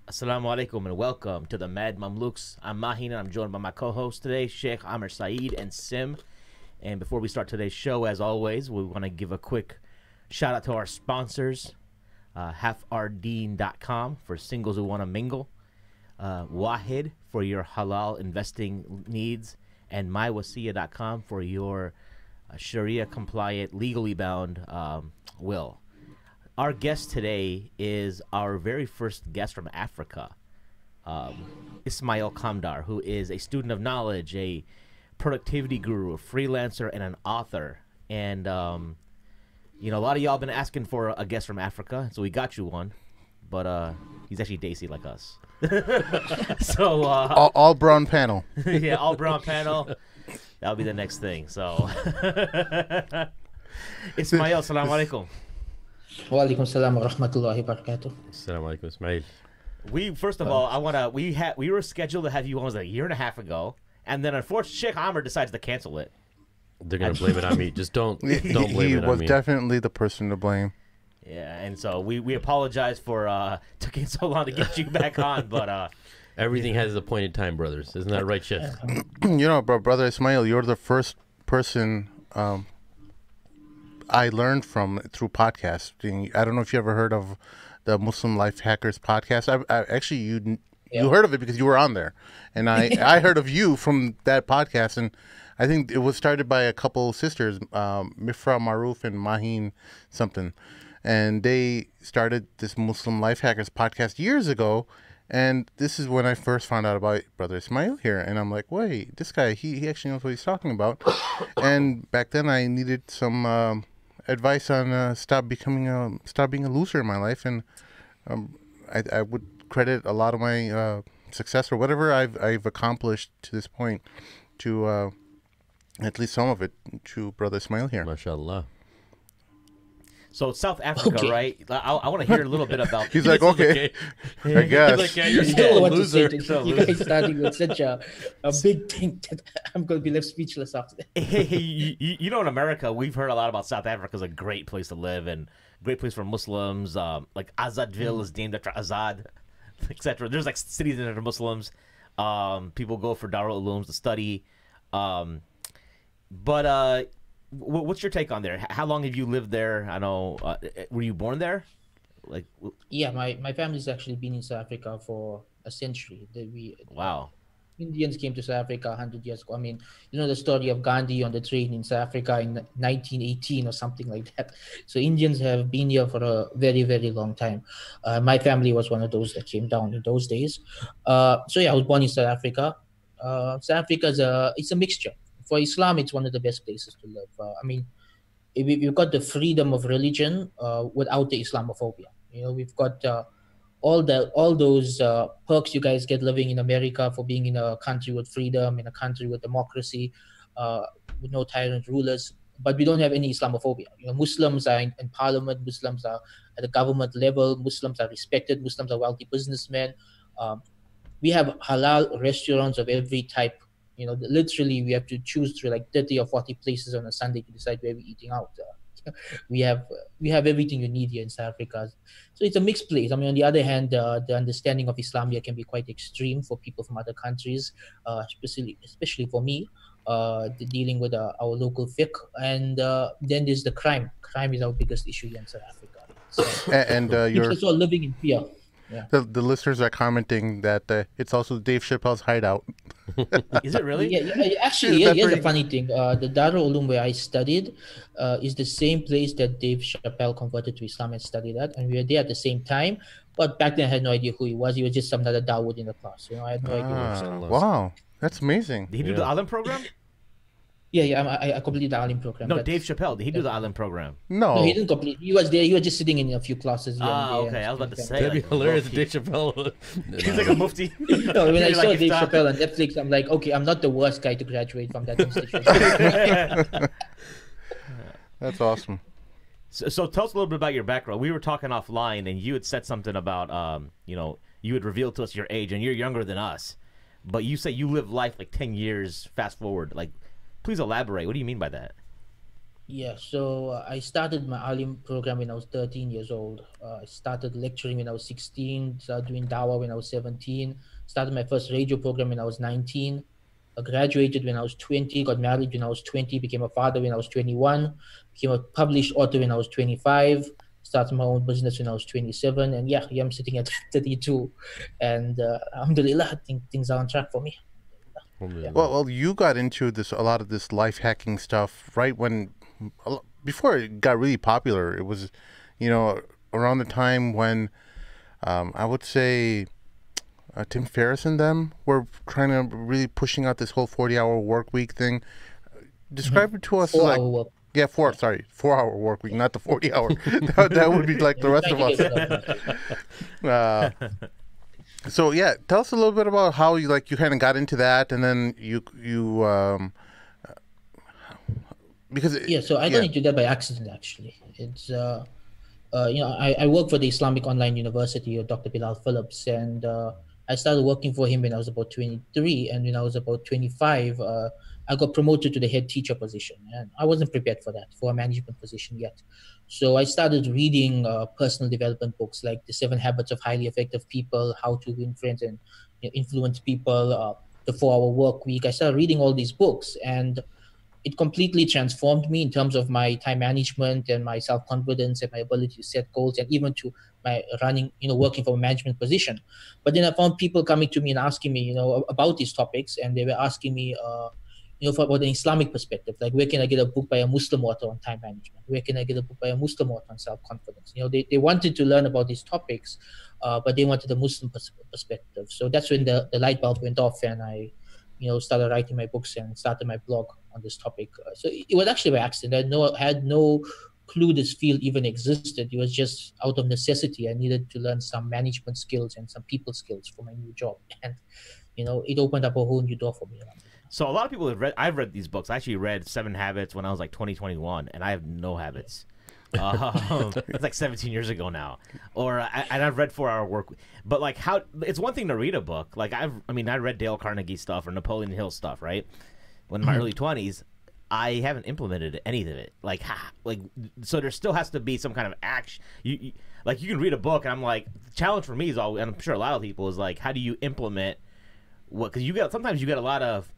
Assalamu alaikum and welcome to the Mad Mamluks. I'm Mahin and I'm joined by my co-host today, Shaykh, Amr Saeed, and Sim. And before we start today's show, as always, we want to give a quick shout out to our sponsors, halfardeen.com for singles who want to mingle, Wahid for your halal investing needs, and mywasiya.com for your Sharia compliant, legally bound will. Our guest today is our very first guest from Africa, Ismail Kamdar, who is a student of knowledge, a productivity guru, a freelancer, and an author. And, you know, a lot of y'all been asking for a guest from Africa, so we got you one. But he's actually Daisy like us. So all brown panel. Yeah, all brown panel. That'll be the next thing. So, Ismail, salam alaikum. Wa alaikum salam wa rahmatullahi wa barakatuh. Assalamu alaikum, Ismail. We first of all, we were scheduled to have you on a year and a half ago, and then unfortunately, Sheikh Amr decides to cancel it. They're gonna blame it on me. Just don't blame it on me. He was definitely the person to blame. Yeah, and so we apologize for taking so long to get you back on, but everything has appointed time, brothers. Isn't that right, Sheikh? You know, brother Ismail, you're the first person I learned from through podcasting. I don't know if you ever heard of the Muslim Life Hackers podcast. I actually you heard of it because you were on there, and I heard of you from that podcast, and I think it was started by a couple sisters, Mifra Maroof and Mahin something, and they started this Muslim Life Hackers podcast years ago. And this is when I first found out about Brother Ismail here. And I'm like, wait, this guy, he actually knows what he's talking about. And back then I needed some advice on stop being a loser in my life. And I would credit a lot of my success or whatever I've accomplished to this point to at least some of it to Brother Ismail here. MashaAllah. so South Africa, right? I want to hear a little bit about. He's like, okay, I guess. He's like, yeah, you're Still a what to loser. say to you guys starting with such a big thing that I'm going to be left speechless after that. Hey, you know, in America, we've heard a lot about South Africa as a great place to live and great place for Muslims. Like Azadville is named after Azad, etc. There's like cities that are Muslims. People go for Darul Ulooms to study. But what's your take on there? How long have you lived there? I know. Were you born there? Like, Yeah, my family's actually been in South Africa for a century. wow. Indians came to South Africa 100 years ago. I mean, you know the story of Gandhi on the train in South Africa in 1918 or something like that. So Indians have been here for a very, very long time. My family was one of those that came down in those days. So yeah, I was born in South Africa. South Africa it's a mixture. For Islam, it's one of the best places to live. I mean, we've got the freedom of religion without the Islamophobia. You know, we've got all those perks you guys get living in America for being in a country with freedom, in a country with democracy, with no tyrant rulers. But we don't have any Islamophobia. You know, Muslims are in parliament. Muslims are at the government level. Muslims are respected. Muslims are wealthy businessmen. We have halal restaurants of every type. You know, literally, we have to choose through like 30 or 40 places on a Sunday to decide where we're eating out. We have everything you need here in South Africa. So it's a mixed place. I mean, on the other hand, the understanding of Islam here can be quite extreme for people from other countries, especially for me, dealing with our local fiqh. And then there's the crime. Crime is our biggest issue here in South Africa. So, And you're it's all living in fear. Yeah. the listeners are commenting that it's also Dave Chappelle's hideout. Is it really? Yeah, actually, here's the funny thing. The Darul Uloom where I studied is the same place that Dave Chappelle converted to Islam and studied at, and we were there at the same time. But back then, I had no idea who he was. He was just some other Dawood in the class. You know, I had no idea. Who he was. Wow, that's amazing. Did he do the Alim program? Yeah, I completed the Alim program. No, Dave Chappelle. Did he do the Alim program? No, he didn't complete. He was there. He was just sitting in a few classes. Here and there Okay. I was about to say. That'd be like, hilarious. mufti. Dave Chappelle. He's like a mufti. No, when I Like saw if Dave that- Chappelle on Netflix, I'm like, okay, I'm not the worst guy to graduate from that institution. That's awesome. So tell us a little bit about your background. We were talking offline, and you had said something about, you know, you had revealed to us your age, and you're younger than us. But you say you live life like 10 years fast forward. Like, please elaborate. What do you mean by that? Yeah, so I started my Alim program when I was 13 years old. I started lecturing when I was 16, started doing dawah when I was 17, started my first radio program when I was 19. I graduated when I was 20, got married when I was 20, became a father when I was 21, became a published author when I was 25, started my own business when I was 27. And yeah, here I'm sitting at 32. And alhamdulillah, I think things are on track for me. Yeah. Alhamdulillah. Well, you got into this a lot of this life hacking stuff right when before it got really popular. It was, around the time when I would say Tim Ferriss and them were trying to really pushing out this whole 40-hour work week thing. Describe it to us 4 like hour work. yeah, 4-hour work week, not the 40-hour. that would be like the rest of us. So yeah, tell us a little bit about how you kind of got into that, and then you because So I got into that by accident. Actually, it's I work for the Islamic Online University of Dr. Bilal Phillips, and I started working for him when I was about 23, and when I was about 25, I got promoted to the head teacher position, and I wasn't prepared for that, for a management position yet. So I started reading personal development books like The 7 Habits of Highly Effective People, How to Win Friends and Influence People, The 4-Hour Work Week. I started reading all these books, and it completely transformed me in terms of my time management and my self-confidence and my ability to set goals, and even to my running, working for a management position. But then I found people coming to me and asking me, about these topics, and they were asking me, about an Islamic perspective, like where can I get a book by a Muslim author on time management? Where can I get a book by a Muslim author on self-confidence? They wanted to learn about these topics, but they wanted a Muslim perspective. So that's when the light bulb went off, and I started writing my books and started my blog on this topic. So it was actually by accident. I had no clue this field even existed. It was just out of necessity. I needed to learn some management skills and some people skills for my new job. And, it opened up a whole new door for me. So a lot of people I've read these books. I actually read 7 Habits when I was like 21, and I have no habits. It's like 17 years ago now. And I've read 4-Hour Work, but like it's one thing to read a book. Like I read Dale Carnegie stuff or Napoleon Hill stuff, right? When in my early 20s, I haven't implemented any of it. So there still has to be some kind of action. You can read a book, and I'm like, the challenge for me is and I'm sure a lot of people is like, how do you implement what? Because sometimes you get a lot of.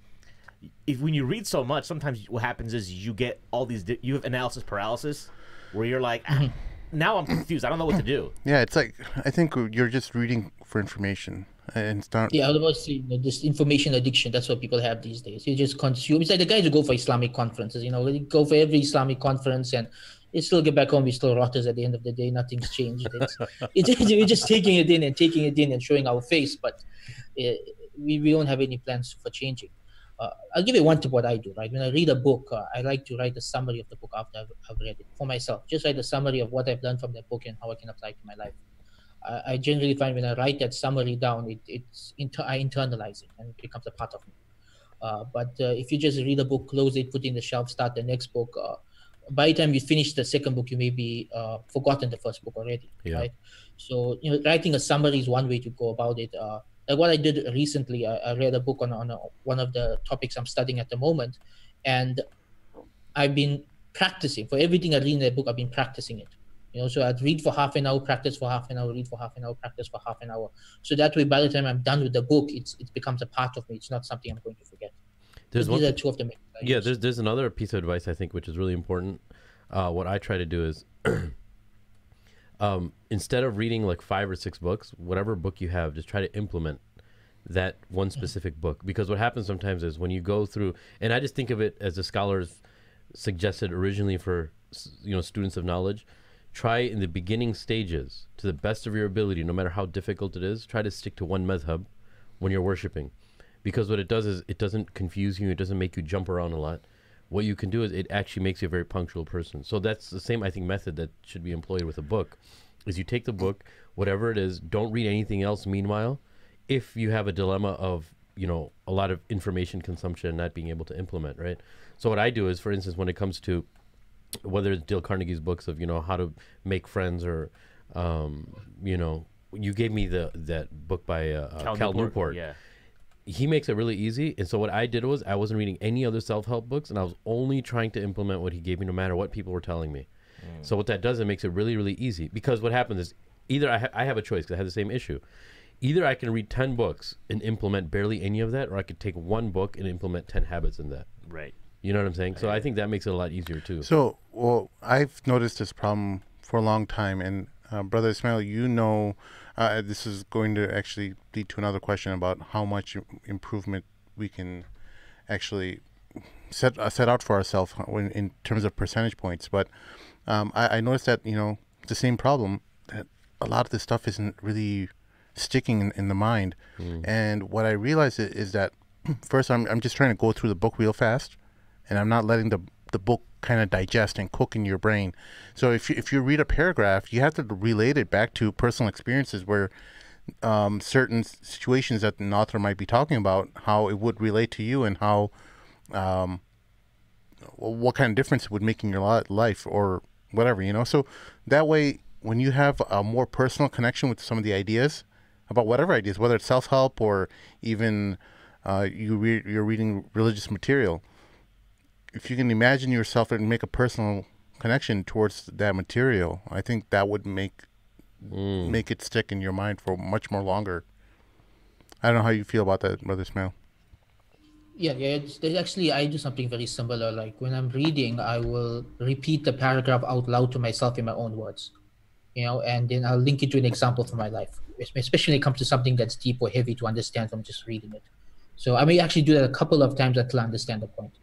When you read so much, sometimes what happens is you get all these. You have analysis paralysis, where you're like, now I'm confused. I don't know what to do. Yeah, it's like I think you're just reading for information and start. Yeah, I was about to say, this information addiction. That's what people have these days. You just consume. It's like the guys who go for Islamic conferences. They go for every Islamic conference, and you still get back home. We still rotters at the end of the day. Nothing's changed. We're just taking it in and showing our face, but we don't have any plans for changing. I'll give you one tip what I do, right? When I read a book, I like to write a summary of the book after I've read it for myself. Just write a summary of what I've learned from that book and how I can apply it to my life. I generally find when I write that summary down, I internalize it and it becomes a part of me. But if you just read a book, close it, put it in the shelf, start the next book, by the time you finish the second book, you may be forgotten the first book already, right? So, writing a summary is one way to go about it. Like what I did recently, I read a book on one of the topics I'm studying at the moment, and I've been practicing. For everything I read in that book, I've been practicing it. So I'd read for half an hour, practice for half an hour, read for half an hour, practice for half an hour. So that way, by the time I'm done with the book, it becomes a part of me. It's not something I'm going to forget. These are two of the main things. There's another piece of advice I think which is really important. What I try to do is instead of reading like 5 or 6 books, whatever book you have, just try to implement that one specific book. Because what happens sometimes is when you go through, and I just think of it as the scholars suggested originally for students of knowledge, try in the beginning stages to the best of your ability, no matter how difficult it is, try to stick to one madhab when you're worshiping. Because what it does is it doesn't confuse you, it doesn't make you jump around a lot. What you can do is it actually makes you a very punctual person. So that's the same, I think, method that should be employed with a book, is you take the book, whatever it is, don't read anything else meanwhile, if you have a dilemma of, a lot of information consumption and not being able to implement, right? So what I do is, for instance, when it comes to whether it's Dale Carnegie's books of, how to make friends, or, you gave me that book by Cal Newport. Yeah. he makes it really easy. And so what I did was I wasn't reading any other self-help books, and I was only trying to implement what he gave me, no matter what people were telling me. So what that does, it makes it really, really easy. Because what happens is either I have a choice, because I have the same issue. Either I can read 10 books and implement barely any of that, or I could take one book and implement 10 habits in that. Right. You know what I'm saying? So I think that makes it a lot easier too. So, well, I've noticed this problem for a long time, and Brother Ismail, you know, this is going to actually lead to another question about how much improvement we can actually set out for ourselves in terms of percentage points. But I noticed that, you know, it's the same problem, that a lot of this stuff isn't really sticking in the mind. And what I realized is that first I'm just trying to go through the book real fast, and I'm not letting the book kind of digest and cook in your brain. So if you read a paragraph, you have to relate it back to personal experiences where certain situations that an author might be talking about, how it would relate to you, and how what kind of difference it would make in your life or whatever, you know. So that way, when you have a more personal connection with some of the ideas, about whatever ideas, whether it's self-help or even you're reading religious material, if you can imagine yourself and make a personal connection towards that material, I think that would make it stick in your mind for much more longer. I don't know how you feel about that, Brother Ismail. Yeah, actually, I do something very similar. Like when I'm reading, I will repeat the paragraph out loud to myself in my own words, you know, and then I'll link it to an example from my life, especially when it comes to something that's deep or heavy to understand from just reading it. So I may actually do that a couple of times until I understand the point.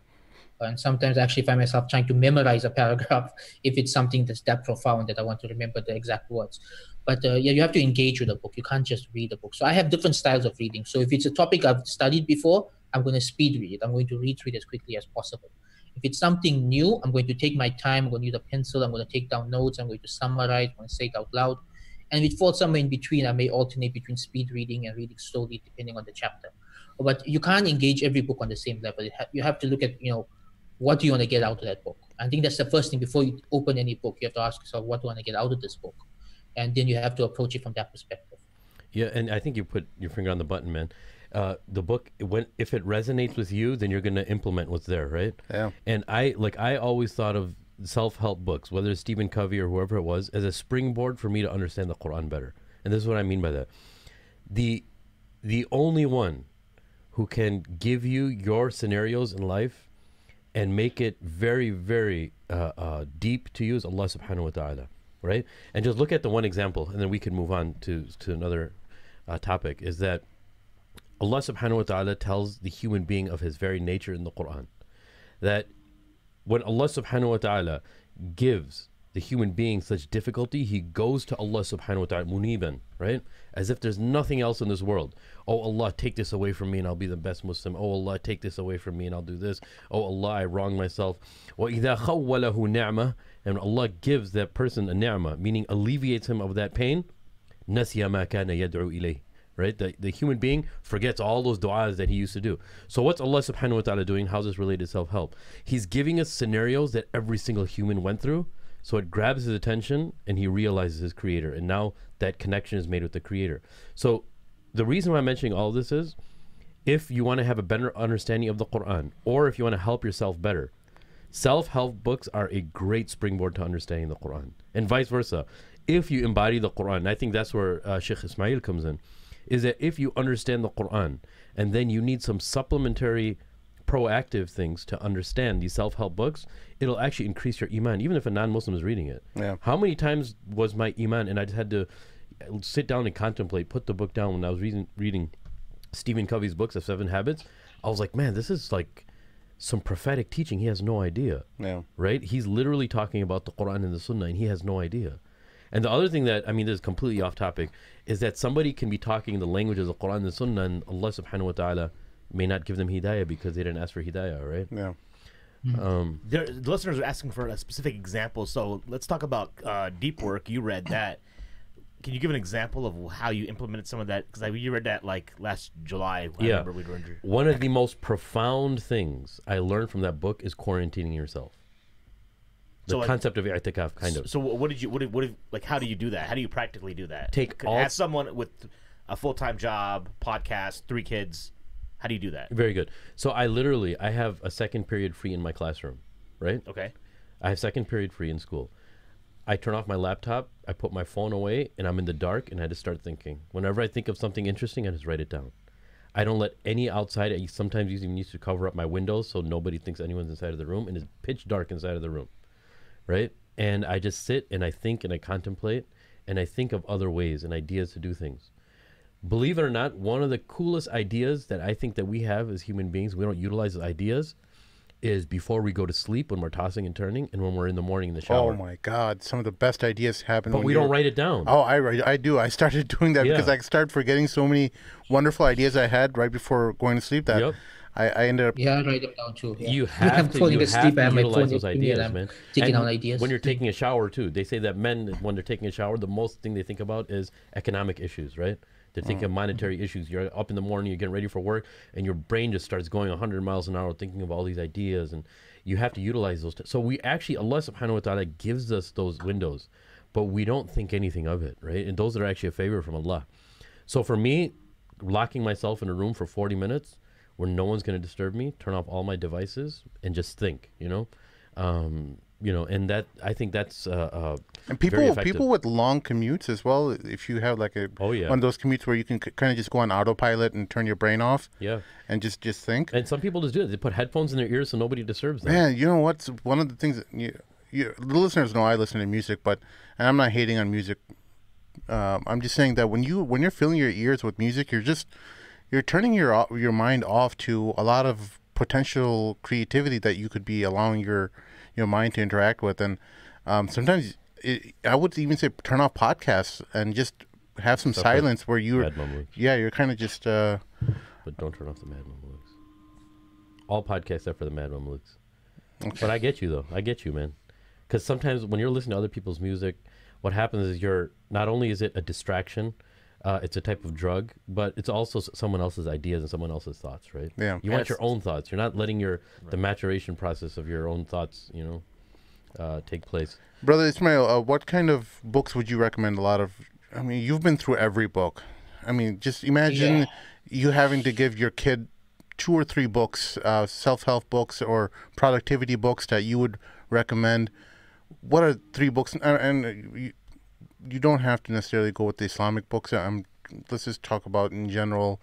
And sometimes I actually find myself trying to memorize a paragraph if it's something that's that profound that I want to remember the exact words. But yeah, you have to engage with a book. You can't just read a book. So I have different styles of reading. So if it's a topic I've studied before, I'm going to speed read it. I'm going to read through it as quickly as possible. If it's something new, I'm going to take my time. I'm going to use a pencil. I'm going to take down notes. I'm going to summarize. I'm going to say it out loud. And if it falls somewhere in between, I may alternate between speed reading and reading slowly depending on the chapter. But you can't engage every book on the same level. You have to look at, you know, what do you want to get out of that book? I think that's the first thing. Before you open any book, you have to ask yourself, what do I want to get out of this book? And then you have to approach it from that perspective. Yeah, and I think you put your finger on the button, man. The book, if it resonates with you, then you're going to implement what's there, right? Yeah. And I always thought of self-help books, whether it's Stephen Covey or whoever it was, as a springboard for me to understand the Quran better. And this is what I mean by that. The only one who can give you your scenarios in life and make it very, very deep to you is Allah subhanahu wa ta'ala, right? And just look at the one example, and then we can move on to another topic, is that Allah subhanahu wa ta'ala tells the human being of his very nature in the Quran, that when Allah subhanahu wa ta'ala gives the human being such difficulty, he goes to Allah subhanahu wa ta'ala muniban, right? As if there's nothing else in this world. Oh Allah, take this away from me and I'll be the best Muslim. Oh Allah, take this away from me and I'll do this. Oh Allah, I wronged myself. وَإِذَا خَوَّلَهُ نِعْمَةً, and Allah gives that person a ni'mah, meaning alleviates him of that pain, نَسِيَ مَا كَانَ يَدْعُو إِلَيْهِ, right? The human being forgets all those du'as that he used to do. So what's Allah subhanahu wa ta'ala doing? How's this related to self-help? He's giving us scenarios that every single human went through, so it grabs his attention and he realizes his creator, and now that connection is made with the creator. So the reason why I'm mentioning all of this is, if you want to have a better understanding of the Quran, or if you want to help yourself better, self-help books are a great springboard to understanding the Quran, and vice versa. If you embody the Quran, I think that's where Shaykh Ismail comes in, is that if you understand the Quran and then you need some supplementary proactive things to understand these self-help books, it'll actually increase your iman, even if a non-Muslim is reading it. Yeah. How many times was my iman, and I just had to sit down and contemplate, put the book down when I was reading Stephen Covey's books of 7 Habits. I was like, man, this is like some prophetic teaching. He has no idea. Yeah. Right? He's literally talking about the Quran and the Sunnah, and he has no idea. And the other thing that, I mean, this is completely off topic, is that somebody can be talking the language of the Quran and the Sunnah, and Allah subhanahu wa ta'ala may not give them hidayah because they didn't ask for hidayah, right? Yeah. The listeners are asking for a specific example, so let's talk about deep work. You read that. Can you give an example of how you implemented some of that? Because you read that like last July. I remember we were one of the most profound things I learned from that book is quarantining yourself. The concept of i'tikaf, kind of. So what did you like? How do you do that? How do you practically do that? As someone with a full-time job, podcast, 3 kids, How do you do that? Very good. So I have a second period free in my classroom, right? Okay. I have second period free in school. I turn off my laptop, I put my phone away, and I'm in the dark, and I just start thinking. Whenever I think of something interesting, I just write it down. I don't let any outside. I sometimes even used to cover up my windows so nobody thinks anyone's inside of the room, and it's pitch dark inside of the room, right? And I just sit and I think and I contemplate, and I think of other ways and ideas to do things. Believe it or not, one of the coolest ideas that I think that we have as human beings, we don't utilize as ideas, is before we go to sleep when we're tossing and turning, and when we're in the morning in the shower. Oh my God! Some of the best ideas happen. But we don't write it down. Oh, I do. I started doing that because I started forgetting so many wonderful ideas I had right before going to sleep that I ended up. Yeah, I write them down too. Yeah. You have I'm to, falling you asleep, have to I have my utilize phone those next to me and ideas, I'm man. taking And out ideas. when you're taking a shower too, they say that men, when they're taking a shower, the most thing they think about is economic issues, right? They're thinking of monetary issues. You're up in the morning, you're getting ready for work, and your brain just starts going 100 miles an hour thinking of all these ideas, and you have to utilize those. So we actually, Allah subhanahu wa ta'ala gives us those windows, but we don't think anything of it, right? And those are actually a favor from Allah. So for me, locking myself in a room for 40 minutes where no one's going to disturb me, turn off all my devices, and just think, and that, I think that's And very effective. people with long commutes as well. If you have like one of those commutes where you can kind of just go on autopilot and turn your brain off, and just think. And some people just do it. They put headphones in their ears so nobody disturbs them. Man, you know what's one of the things that the listeners know I listen to music, and I'm not hating on music. I'm just saying that when you're filling your ears with music, you're turning your mind off to a lot of potential creativity that you could be allowing your mind to interact with. And sometimes I would even say turn off podcasts and just have some silence where you're kind of just but don't turn off the Mad Mamelukes. All podcasts except for the Mad Mamelukes. Okay. But I get you though. I get you, man. Because sometimes when you're listening to other people's music, what happens is not only is it a distraction, it's a type of drug, but it's also someone else's ideas and someone else's thoughts, right? Yeah. You want your own thoughts. You're not letting the maturation process of your own thoughts, take place. Brother Ismail, what kind of books would you recommend? I mean, you've been through every book. I mean, just imagine you having to give your kid 2 or 3 books, self-help books or productivity books that you would recommend. What are 3 books? And you don't have to necessarily go with the Islamic books. Let's just talk about in general,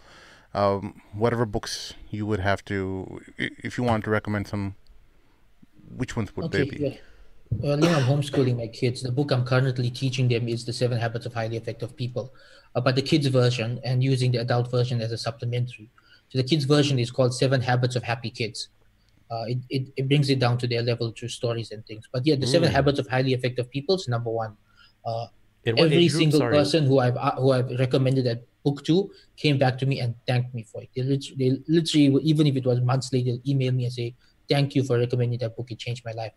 whatever books you would have to, if you want to recommend some, which ones would they be? Yeah. Well, I'm homeschooling my kids. The book I'm currently teaching them is The 7 Habits of Highly Effective People, but the kids version, and using the adult version as a supplementary. So the kids version is called 7 Habits of Happy Kids. It brings it down to their level through stories and things. But yeah, the 7 Habits of Highly Effective People is number 1. Every single person who I've recommended that book to came back to me and thanked me for it. They literally, even if it was months later, email me and say, "Thank you for recommending that book. It changed my life."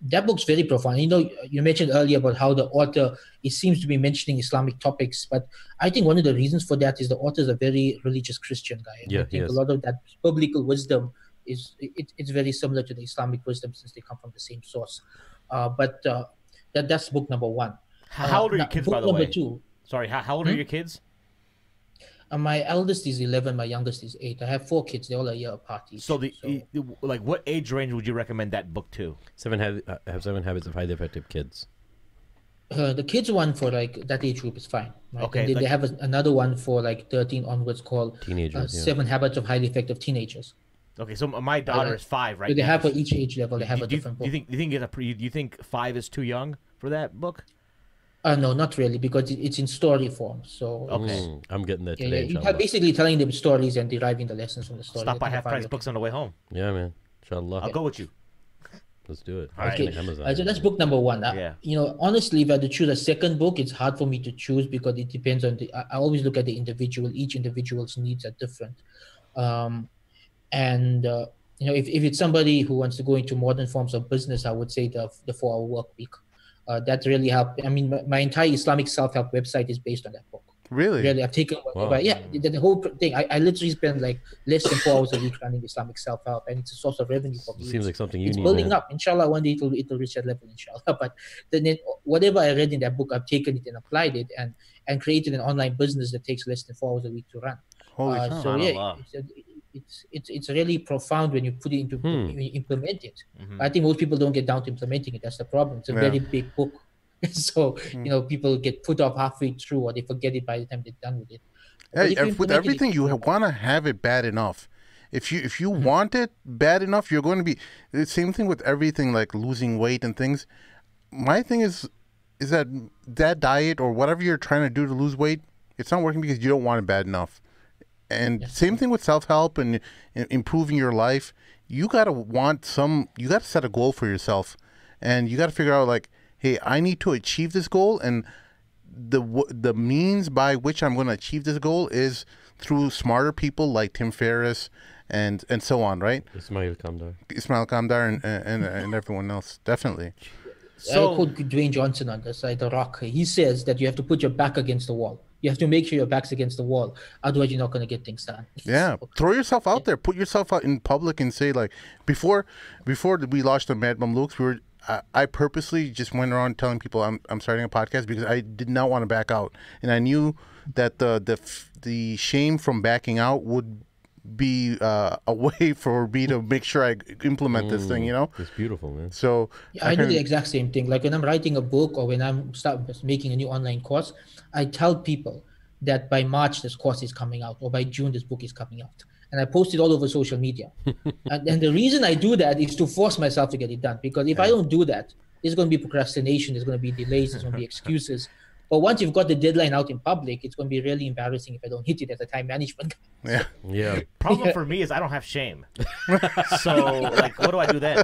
That book's very profound. You mentioned earlier about how the author, it seems to be mentioning Islamic topics, but I think one of the reasons for that is the author is a very religious Christian guy. And I think a lot of that biblical wisdom it's very similar to the Islamic wisdom since they come from the same source. But that's book number 1. How old are your kids, by the way? Number 2. Sorry, how old are your kids? My eldest is 11. My youngest is 8. I have 4 kids. They're all a year apart each. So what age range would you recommend that book to? 7 Habits of Highly Effective Kids. The kids one for that age group is fine. Right? Okay. And they have another one for 13 onwards called Teenagers. 7 Habits of Highly Effective Teenagers. Okay, so my daughter is 5 right now. They have for now. each age level. They have a different book. Do you think 5 is too young for that book? No, not really, because it's in story form. So okay, I'm getting that today. You're basically telling them stories and deriving the lessons from the story. Stop by Half Price Books on the way home. Yeah, man. Inshallah. I'll go with you. Let's do it. Okay. So that's book number 1. Honestly, if I had to choose a second book, it's hard for me to choose because it depends on I always look at the individual. Each individual's needs are different. If it's somebody who wants to go into modern forms of business, I would say the 4-hour work week. That really helped. I mean, my entire Islamic self-help website is based on that book. Really? I've taken whatever. Yeah, the whole thing. I literally spend less than 4 hours a week running Islamic self-help, and it's a source of revenue for me. Seems like something you need. It's building up. Inshallah, one day it'll reach that level. Inshallah, but then whatever I read in that book, I've taken it and applied it, and created an online business that takes less than 4 hours a week to run. Holy cow. So yeah, Subhanallah. it's really profound when you put it into when you implement it. I think most people don't get down to implementing it. That's the problem. It's a very big book, so people get put off halfway through, or they forget it by the time they're done with it. But Hey, if you with implement it, everything, you want to have it bad enough. If you want it bad enough, you're going to be the same thing with everything, like losing weight and things. My thing is that diet or whatever you're trying to do to lose weight, it's not working because you don't want it bad enough. And same thing with self-help and improving your life. You got to set a goal for yourself, and you got to figure out, like, hey, I need to achieve this goal, and the means by which I'm going to achieve this goal is through smarter people like Tim Ferriss and so on, right? Ismail Kamdar. And everyone else, definitely. So, I quote Dwayne Johnson on the side, The Rock. He says that you have to put your back against the wall. You have to make sure your back's against the wall. Otherwise, you're not going to get things done. Yeah. Throw yourself out there. Put yourself out in public and say, like, before we launched the Mad Mamluks, I purposely just went around telling people I'm starting a podcast because I did not want to back out. And I knew that the shame from backing out would be a way for me to make sure I implement this thing, It's beautiful, man. So I do the exact same thing. Like when I'm writing a book or when I'm making a new online course, I tell people that by March this course is coming out, or by June this book is coming out, and I post it all over social media. and the reason I do that is to force myself to get it done, because if I don't do that, there's going to be procrastination, there's going to be delays, there's going to be excuses. But once you've got the deadline out in public, it's going to be really embarrassing if I don't hit it as a time management guy. Yeah. Problem for me is I don't have shame. So, like, what do I do then?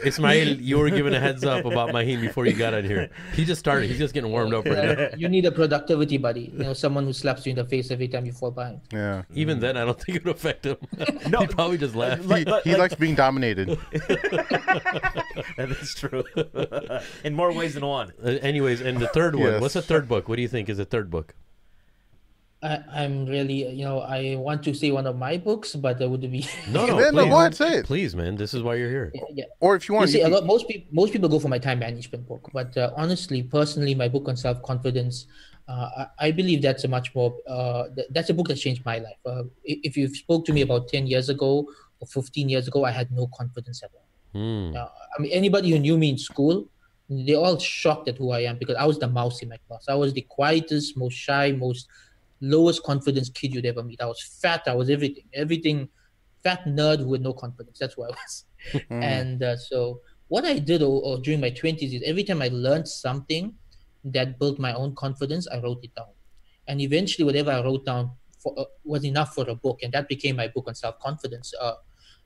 Ismail, you were given a heads up about Maheen before you got in here. He just started. He's just getting warmed up right now. You need a productivity buddy. Someone who slaps you in the face every time you fall behind. Yeah. Even then, I don't think it would affect him. No, He'd probably just laugh. He likes being dominated. That's true. In more ways than one. Anyways, and the third one. Yes. What's the third book? What do you think is the third book? I'm really, I want to say one of my books, but that would be. No, Then please. go ahead, say it. Please, man. This is why you're here. Yeah. Or if you want, You see, you can- most people go for my time management book, but honestly, personally, my book on self-confidence, I believe that's a much more that's a book that changed my life. If you spoke to me about 10 years ago or 15 years ago, I had no confidence at all. I mean, anybody who knew me in school, they're all shocked at who I am, because I was the mouse in my class. I was the quietest, most shy, most lowest confidence kid you'd ever meet. I was fat. I was everything, fat nerd who had no confidence. That's who I was. And so what I did during my 20s is every time I learned something that built my own confidence, I wrote it down. And eventually whatever I wrote down was enough for a book. And that became my book on self-confidence.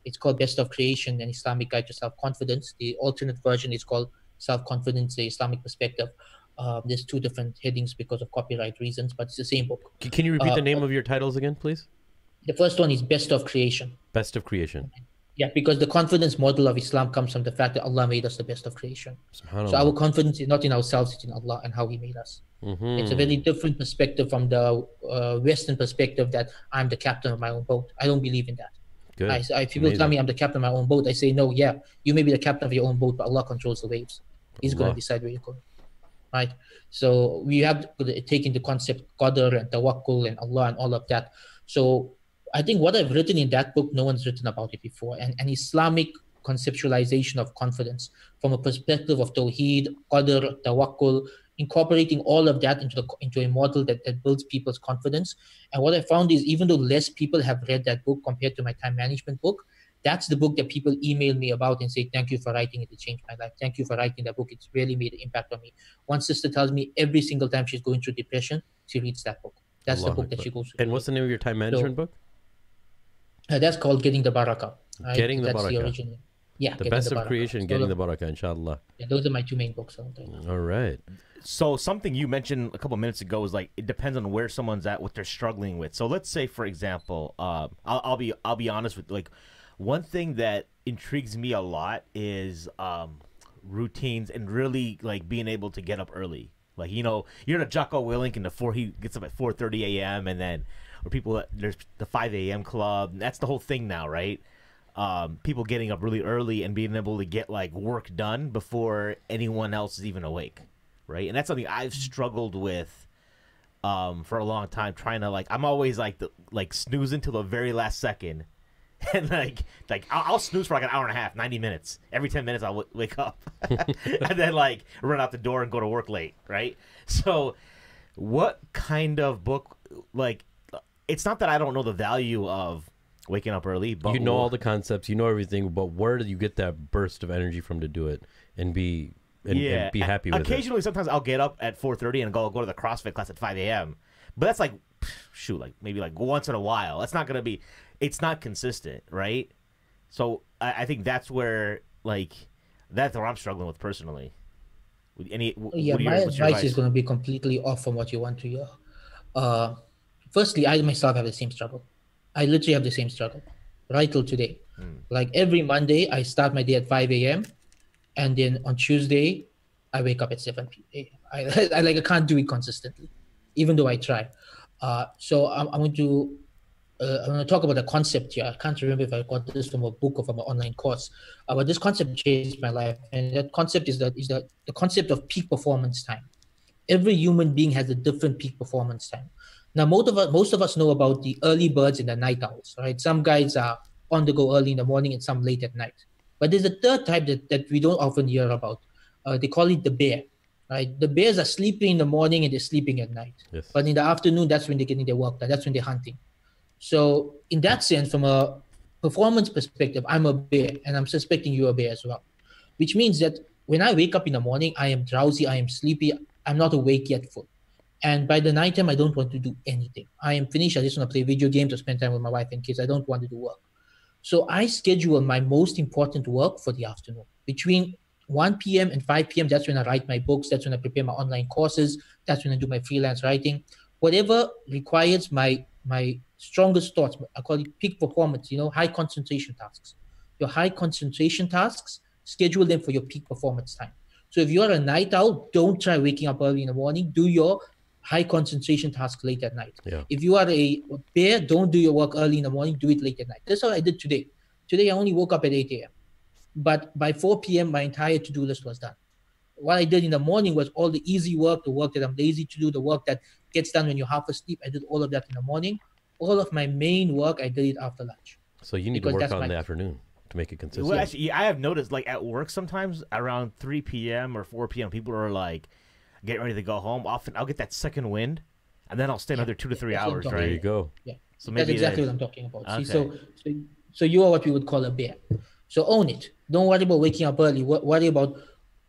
It's called Best of Creation, an Islamic Guide to Self-Confidence. The alternate version is called Self-Confidence, the Islamic Perspective. There's two different headings because of copyright reasons, but it's the same book. Can you repeat the name of your titles again, please? The first one is Best of Creation. Best of Creation. Yeah, because the confidence model of Islam comes from the fact that Allah made us the best of creation. SubhanAllah. So our confidence is not in ourselves, it's in Allah and how He made us. It's a very different perspective from the Western perspective that I'm the captain of my own boat. I don't believe in that. Good. If people tell me I'm the captain of my own boat, I say, no, yeah, you may be the captain of your own boat, but Allah controls the waves. He's going to decide where you're going. Right? So we have to take into concept qadr and tawakkul and Allah and all of that. So I think what I've written in that book, no one's written about it before. And an Islamic conceptualization of confidence from a perspective of tawheed, qadr, tawakkul, incorporating all of that into a model that builds people's confidence. And what I found is, even though less people have read that book compared to my time management book, that's the book that people email me about and say, thank you for writing it. It changed my life. Thank you for writing that book. It's really made an impact on me. One sister tells me every single time she's going through depression, she reads that book. That's the book that she goes through. And what's the name of your time management book? That's called Getting the Barakah. Right? Getting the That's Barakah. the original. Yeah. The Best of Creation, Getting the Barakah, inshallah. Yeah, those are my two main books. All right. So something you mentioned a couple minutes ago is like it depends on where someone's at, what they're struggling with. So let's say, for example, I'll be honest with, like, one thing that intrigues me a lot is routines and really like being able to get up early. Like, you're the Jocko Willink and he gets up at 4:30 a.m. and then or people there's the 5 a.m. club. That's the whole thing now, right? People getting up really early and being able to get like work done before anyone else is even awake, right? And that's something I've struggled with for a long time, trying to like, I'm always like snoozing till the very last second. And like I'll snooze for like an hour and a half, 90 minutes. Every 10 minutes I'll wake up and then like run out the door and go to work late, right? So what kind of book, like, it's not that I don't know the value of waking up early, but you know all the concepts, you know everything, but where do you get that burst of energy from to do it and be happy with it? Occasionally, sometimes I'll get up at 4:30 and go to the CrossFit class at 5 a.m. But that's like, shoot, like maybe like once in a while. That's not gonna be. It's not consistent, right? So I think that's where that's what I'm struggling with personally. My advice is going to be completely off from what you want to hear. Firstly, I myself have the same struggle. I literally have the same struggle right till today. Like every Monday, I start my day at 5 a.m. and then on Tuesday, I wake up at 7 p.m. I can't do it consistently, even though I try. So I'm going to talk about a concept here. I can't remember if I got this from a book or from an online course, but this concept changed my life. And that concept is the concept of peak performance time. Every human being has a different peak performance time. Now, most of us know about the early birds and the night owls, right? Some guys are on the go early in the morning and some late at night. But there's a third type that we don't often hear about. They call it the bear, right? The bears are sleeping in the morning and they're sleeping at night. Yes. But in the afternoon, that's when they're getting their work done. That's when they're hunting. So in that sense, from a performance perspective, I'm a bear, and I'm suspecting you're a bear as well, which means that when I wake up in the morning, I am drowsy, I am sleepy, I'm not awake yet full. And by the nighttime, I don't want to do anything. I am finished. I just want to play video games or spend time with my wife and kids. I don't want to do work. So I schedule my most important work for the afternoon. Between 1 p.m. and 5 p.m., that's when I write my books. That's when I prepare my online courses. That's when I do my freelance writing. Whatever requires my strongest thoughts, I call it peak performance, high concentration tasks. Your high concentration tasks, schedule them for your peak performance time. So if you're a night owl, don't try waking up early in the morning. Do your high concentration tasks late at night. Yeah. If you are a bear, don't do your work early in the morning. Do it late at night. That's what I did today. Today, I only woke up at 8 a.m. But by 4 p.m., my entire to-do list was done. What I did in the morning was all the easy work, the work that I'm lazy to do, the work that gets done when you're half asleep. I did all of that in the morning. All of my main work, I did it after lunch. So you need to work on the afternoon to make it consistent. Well, actually, I have noticed, like at work sometimes around 3 p.m. or 4 p.m., people are like getting ready to go home. Often I'll get that second wind, and then I'll stay another 2 to 3 hours, right? There you go. Yeah, so maybe that's exactly what I'm talking about. Okay. See, so you are what we would call a bear. So own it. Don't worry about waking up early. Worry about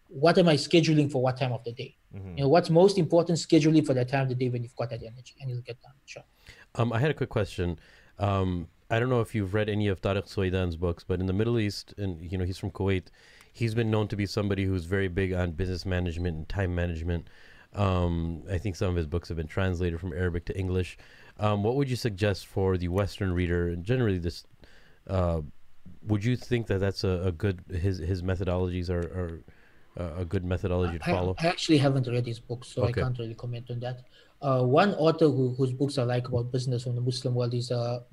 what am I scheduling for what time of the day. Mm-hmm. What's most important, scheduling for that time of the day when you've got that energy, and you'll get done. Sure. I had a quick question. I don't know if you've read any of Tariq Suwaidan's books, but in the Middle East, and he's from Kuwait, he's been known to be somebody who's very big on business management and time management. I think some of his books have been translated from Arabic to English. What would you suggest for the Western reader, and generally this, would you think that that's a good, his methodologies are a good methodology to follow? I actually haven't read his books, so Okay. I can't really comment on that. One author whose books I like about business from the Muslim world is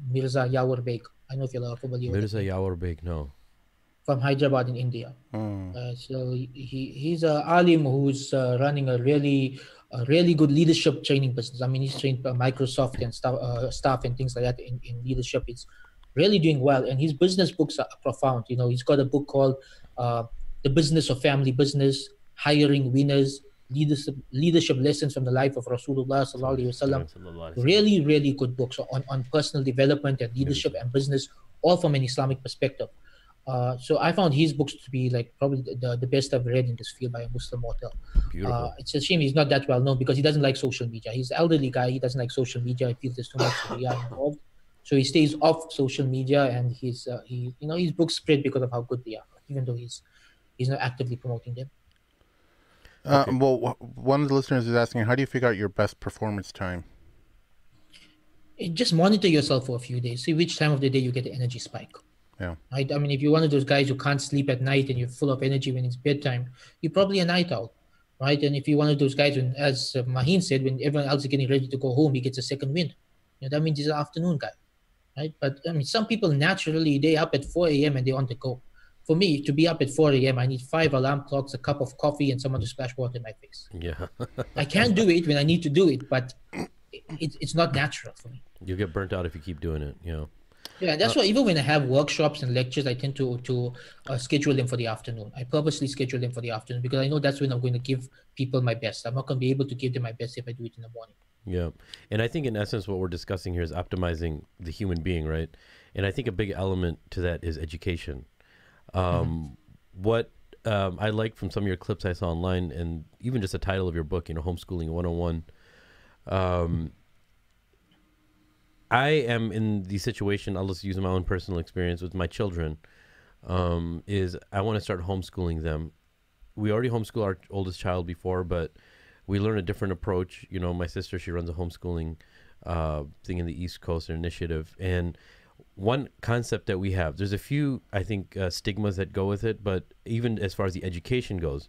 Mirza Yawar Beg. I don't know if you're familiar with Mirza Yawar Beg, no. from Hyderabad in India. So he's a Alim who's running a really good leadership training business. I mean, he's trained by Microsoft and staff and things like that in leadership. It's really doing well, and his business books are profound. He's got a book called The Business of Family Business, Hiring Winners, Leadership Lessons from the Life of Rasulullah Sallallahu Alaihi Wasallam. Really, really good books on personal development and leadership and business, all from an Islamic perspective. So I found his books to be like probably the best I've read in this field by a Muslim author. Beautiful. It's a shame he's not that well known because he doesn't like social media. He's an elderly guy. He doesn't like social media. He feels there's too much involved. So he stays off social media, and his books spread because of how good they are, even though he's not actively promoting them. Well, one of the listeners is asking, how do you figure out your best performance time? Just monitor yourself for a few days. See which time of the day you get the energy spike. Yeah. Right? I mean, if you're one of those guys who can't sleep at night and you're full of energy when it's bedtime, you're probably a night owl, right? And if you're one of those guys, when, as Maheen said, when everyone else is getting ready to go home, he gets a second wind. That means he's an afternoon guy, right? But I mean, some people naturally, they up at 4 a.m. and they want to go. For me, to be up at 4 a.m., I need 5 alarm clocks, a cup of coffee, and someone to splash water in my face. Yeah. I can do it when I need to do it, but it's not natural for me. You get burnt out if you keep doing it. Yeah, that's why even when I have workshops and lectures, I tend to schedule them for the afternoon. I purposely schedule them for the afternoon because I know that's when I'm going to give people my best. I'm not going to be able to give them my best if I do it in the morning. Yeah. And I think in essence, what we're discussing here is optimizing the human being, right? And I think a big element to that is education. What I like from some of your clips I saw online, and even just the title of your book, Homeschooling 101, I am in the situation, I'll just use my own personal experience with my children, is I want to start homeschooling them. We already homeschool our oldest child before, but we learn a different approach. My sister, she runs a homeschooling thing in the East Coast, an initiative. And one concept that we have, there's a few, I think, stigmas that go with it, but even as far as the education goes,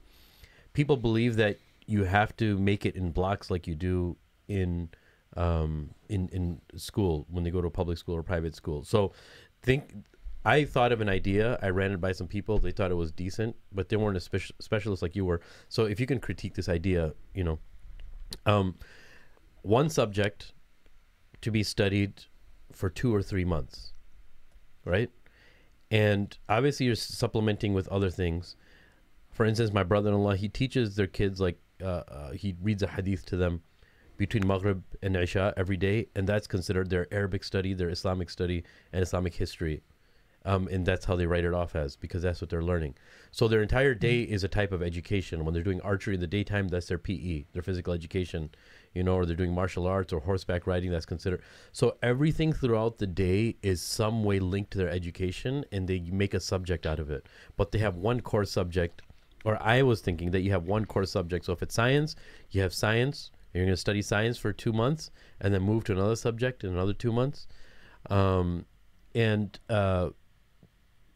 people believe that you have to make it in blocks like you do in school when they go to a public school or private school. So I thought of an idea. I ran it by some people. They thought it was decent, but they weren't a specialist like you were. So if you can critique this idea, one subject to be studied for 2 or 3 months, right? And obviously you're supplementing with other things. For instance, my brother-in-law, he teaches their kids, like he reads a hadith to them between Maghrib and Isha every day, and that's considered their Arabic study, their Islamic study, and Islamic history. And that's how they write it off as, because that's what they're learning. So their entire day is a type of education. When they're doing archery in the daytime, that's their PE, their physical education, or they're doing martial arts or horseback riding, that's considered. So everything throughout the day is some way linked to their education, and they make a subject out of it. But they have one core subject, or I was thinking that you have one core subject. So if it's science, you have science. You're going to study science for 2 months and then move to another subject in another 2 months.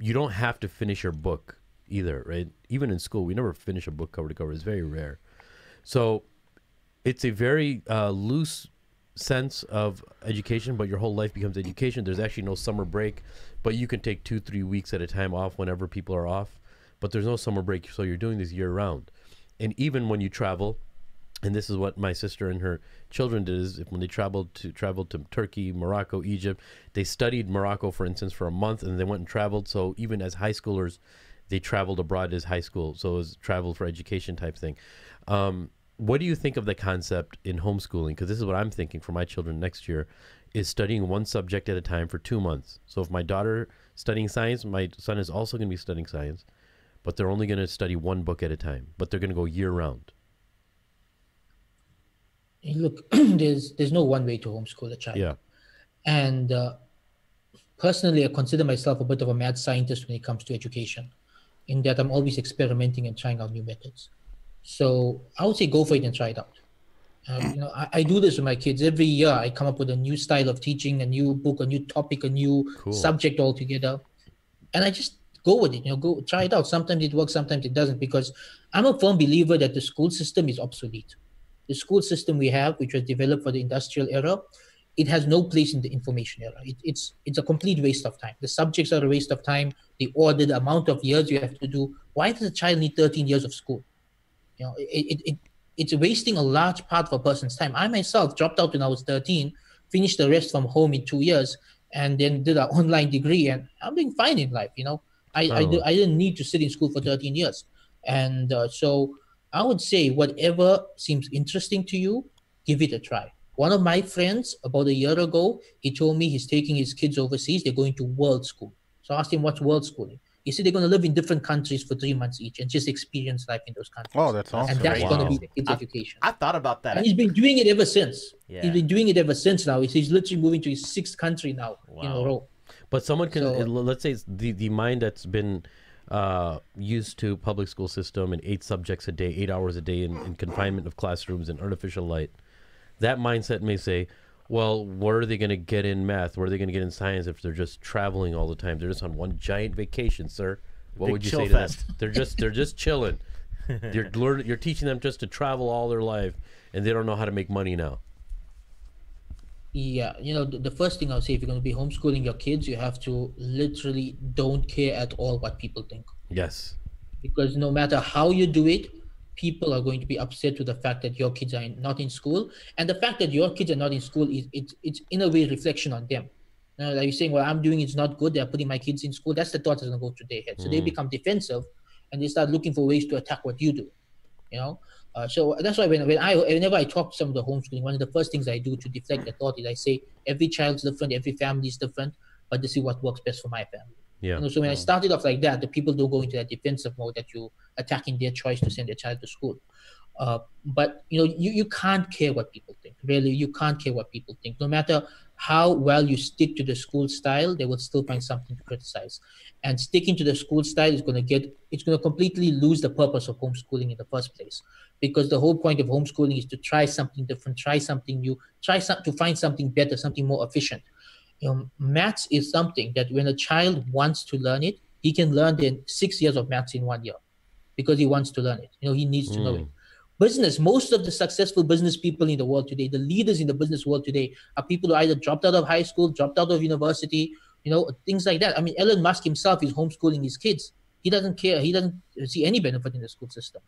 You don't have to finish your book either, right? Even in school, we never finish a book cover to cover. It's very rare. So it's a very loose sense of education, but your whole life becomes education. There's actually no summer break, but you can take 2-3 weeks at a time off whenever people are off. But there's no summer break, so you're doing this year round. And even when you travel, and this is what my sister and her children did, is when they traveled to Turkey, Morocco, Egypt, they studied Morocco, for instance, for a month, and they went and traveled. So even as high schoolers, they traveled abroad as high school. So it was travel for education type thing. What do you think of the concept in homeschooling? Because this is what I'm thinking for my children next year, is studying one subject at a time for 2 months. So if my daughter studying science, my son is also going to be studying science, but they're only going to study one book at a time, but they're going to go year round. Look, there's no one way to homeschool a child. Yeah. And personally, I consider myself a bit of a mad scientist when it comes to education, in that I'm always experimenting and trying out new methods. So I would say go for it and try it out. I do this with my kids. Every year I come up with a new style of teaching, a new book, a new topic, a new subject altogether. And I just go with it, go try it out. Sometimes it works, sometimes it doesn't, because I'm a firm believer that the school system is obsolete. The school system we have, which was developed for the industrial era, it has no place in the information era. It's a complete waste of time. The subjects are a waste of time. The order, the amount of years you have to do. Why does a child need 13 years of school? It's wasting a large part of a person's time. I myself dropped out when I was 13, finished the rest from home in 2 years, and then did an online degree, and I'm doing fine in life. I didn't need to sit in school for 13 years. And so I would say whatever seems interesting to you, give it a try. One of my friends, about a year ago, he told me he's taking his kids overseas. They're going to world school. So I asked him, what's world schooling? He said they're going to live in different countries for 3 months each and just experience life in those countries. Oh, that's awesome. And that's going to be the kids' education. I thought about that. And he's been doing it ever since. Yeah. He's been doing it ever since now. He's literally moving to his 6th country now in a row. But someone can, let's say the mind that's been used to public school system and 8 subjects a day, 8 hours a day in confinement of classrooms and artificial light, that mindset may say, well, where are they going to get in math? Where are they going to get in science if they're just traveling all the time? They're just on one giant vacation, sir. What would you say to them? They're just chilling. You're teaching them just to travel all their life, and they don't know how to make money now. Yeah, the first thing I'll say, if you're going to be homeschooling your kids, you have to literally don't care at all what people think. Yes. Because no matter how you do it, people are going to be upset with the fact that your kids are not in school, and the fact that your kids are not in school is it's in a way reflection on them. Like you're saying, what I'm doing is not good. They're putting my kids in school. That's the thought that's going to go through their head. So they become defensive, and they start looking for ways to attack what you do. So that's why whenever I talk to some of the homeschooling, one of the first things I do to deflect the thought is I say every child's different, every family is different, but this is what works best for my family. Yeah. So when I started off like that, the people don't go into that defensive mode that you attacking their choice to send their child to school. But you can't care what people think. Really, you can't care what people think. No matter how well you stick to the school style, they will still find something to criticize. And sticking to the school style is going to completely lose the purpose of homeschooling in the first place. Because the whole point of homeschooling is to try something different, try something new, to find something better, something more efficient. Maths is something that when a child wants to learn it, he can learn 6 years of maths in 1 year because he wants to learn it. He needs to know it. Business, most of the successful business people in the world today, the leaders in the business world today, are people who either dropped out of high school, dropped out of university, things like that. I mean, Elon Musk himself is homeschooling his kids. He doesn't care. He doesn't see any benefit in the school system.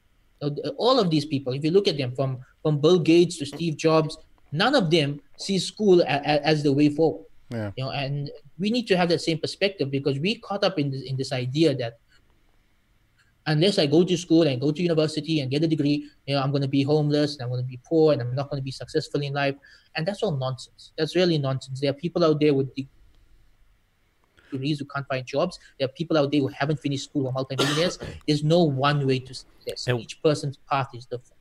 All of these people, if you look at them, from Bill Gates to Steve Jobs, none of them see school as the way forward. Yeah. And we need to have that same perspective, because we caught up in this idea that unless I go to school and go to university and get a degree, I'm going to be homeless and I'm going to be poor and I'm not going to be successful in life. And that's all nonsense. That's really nonsense. There are people out there with degrees who can't find jobs. There are people out there who haven't finished school, who are multimillionaires. There's no one way to success. Each person's path is different.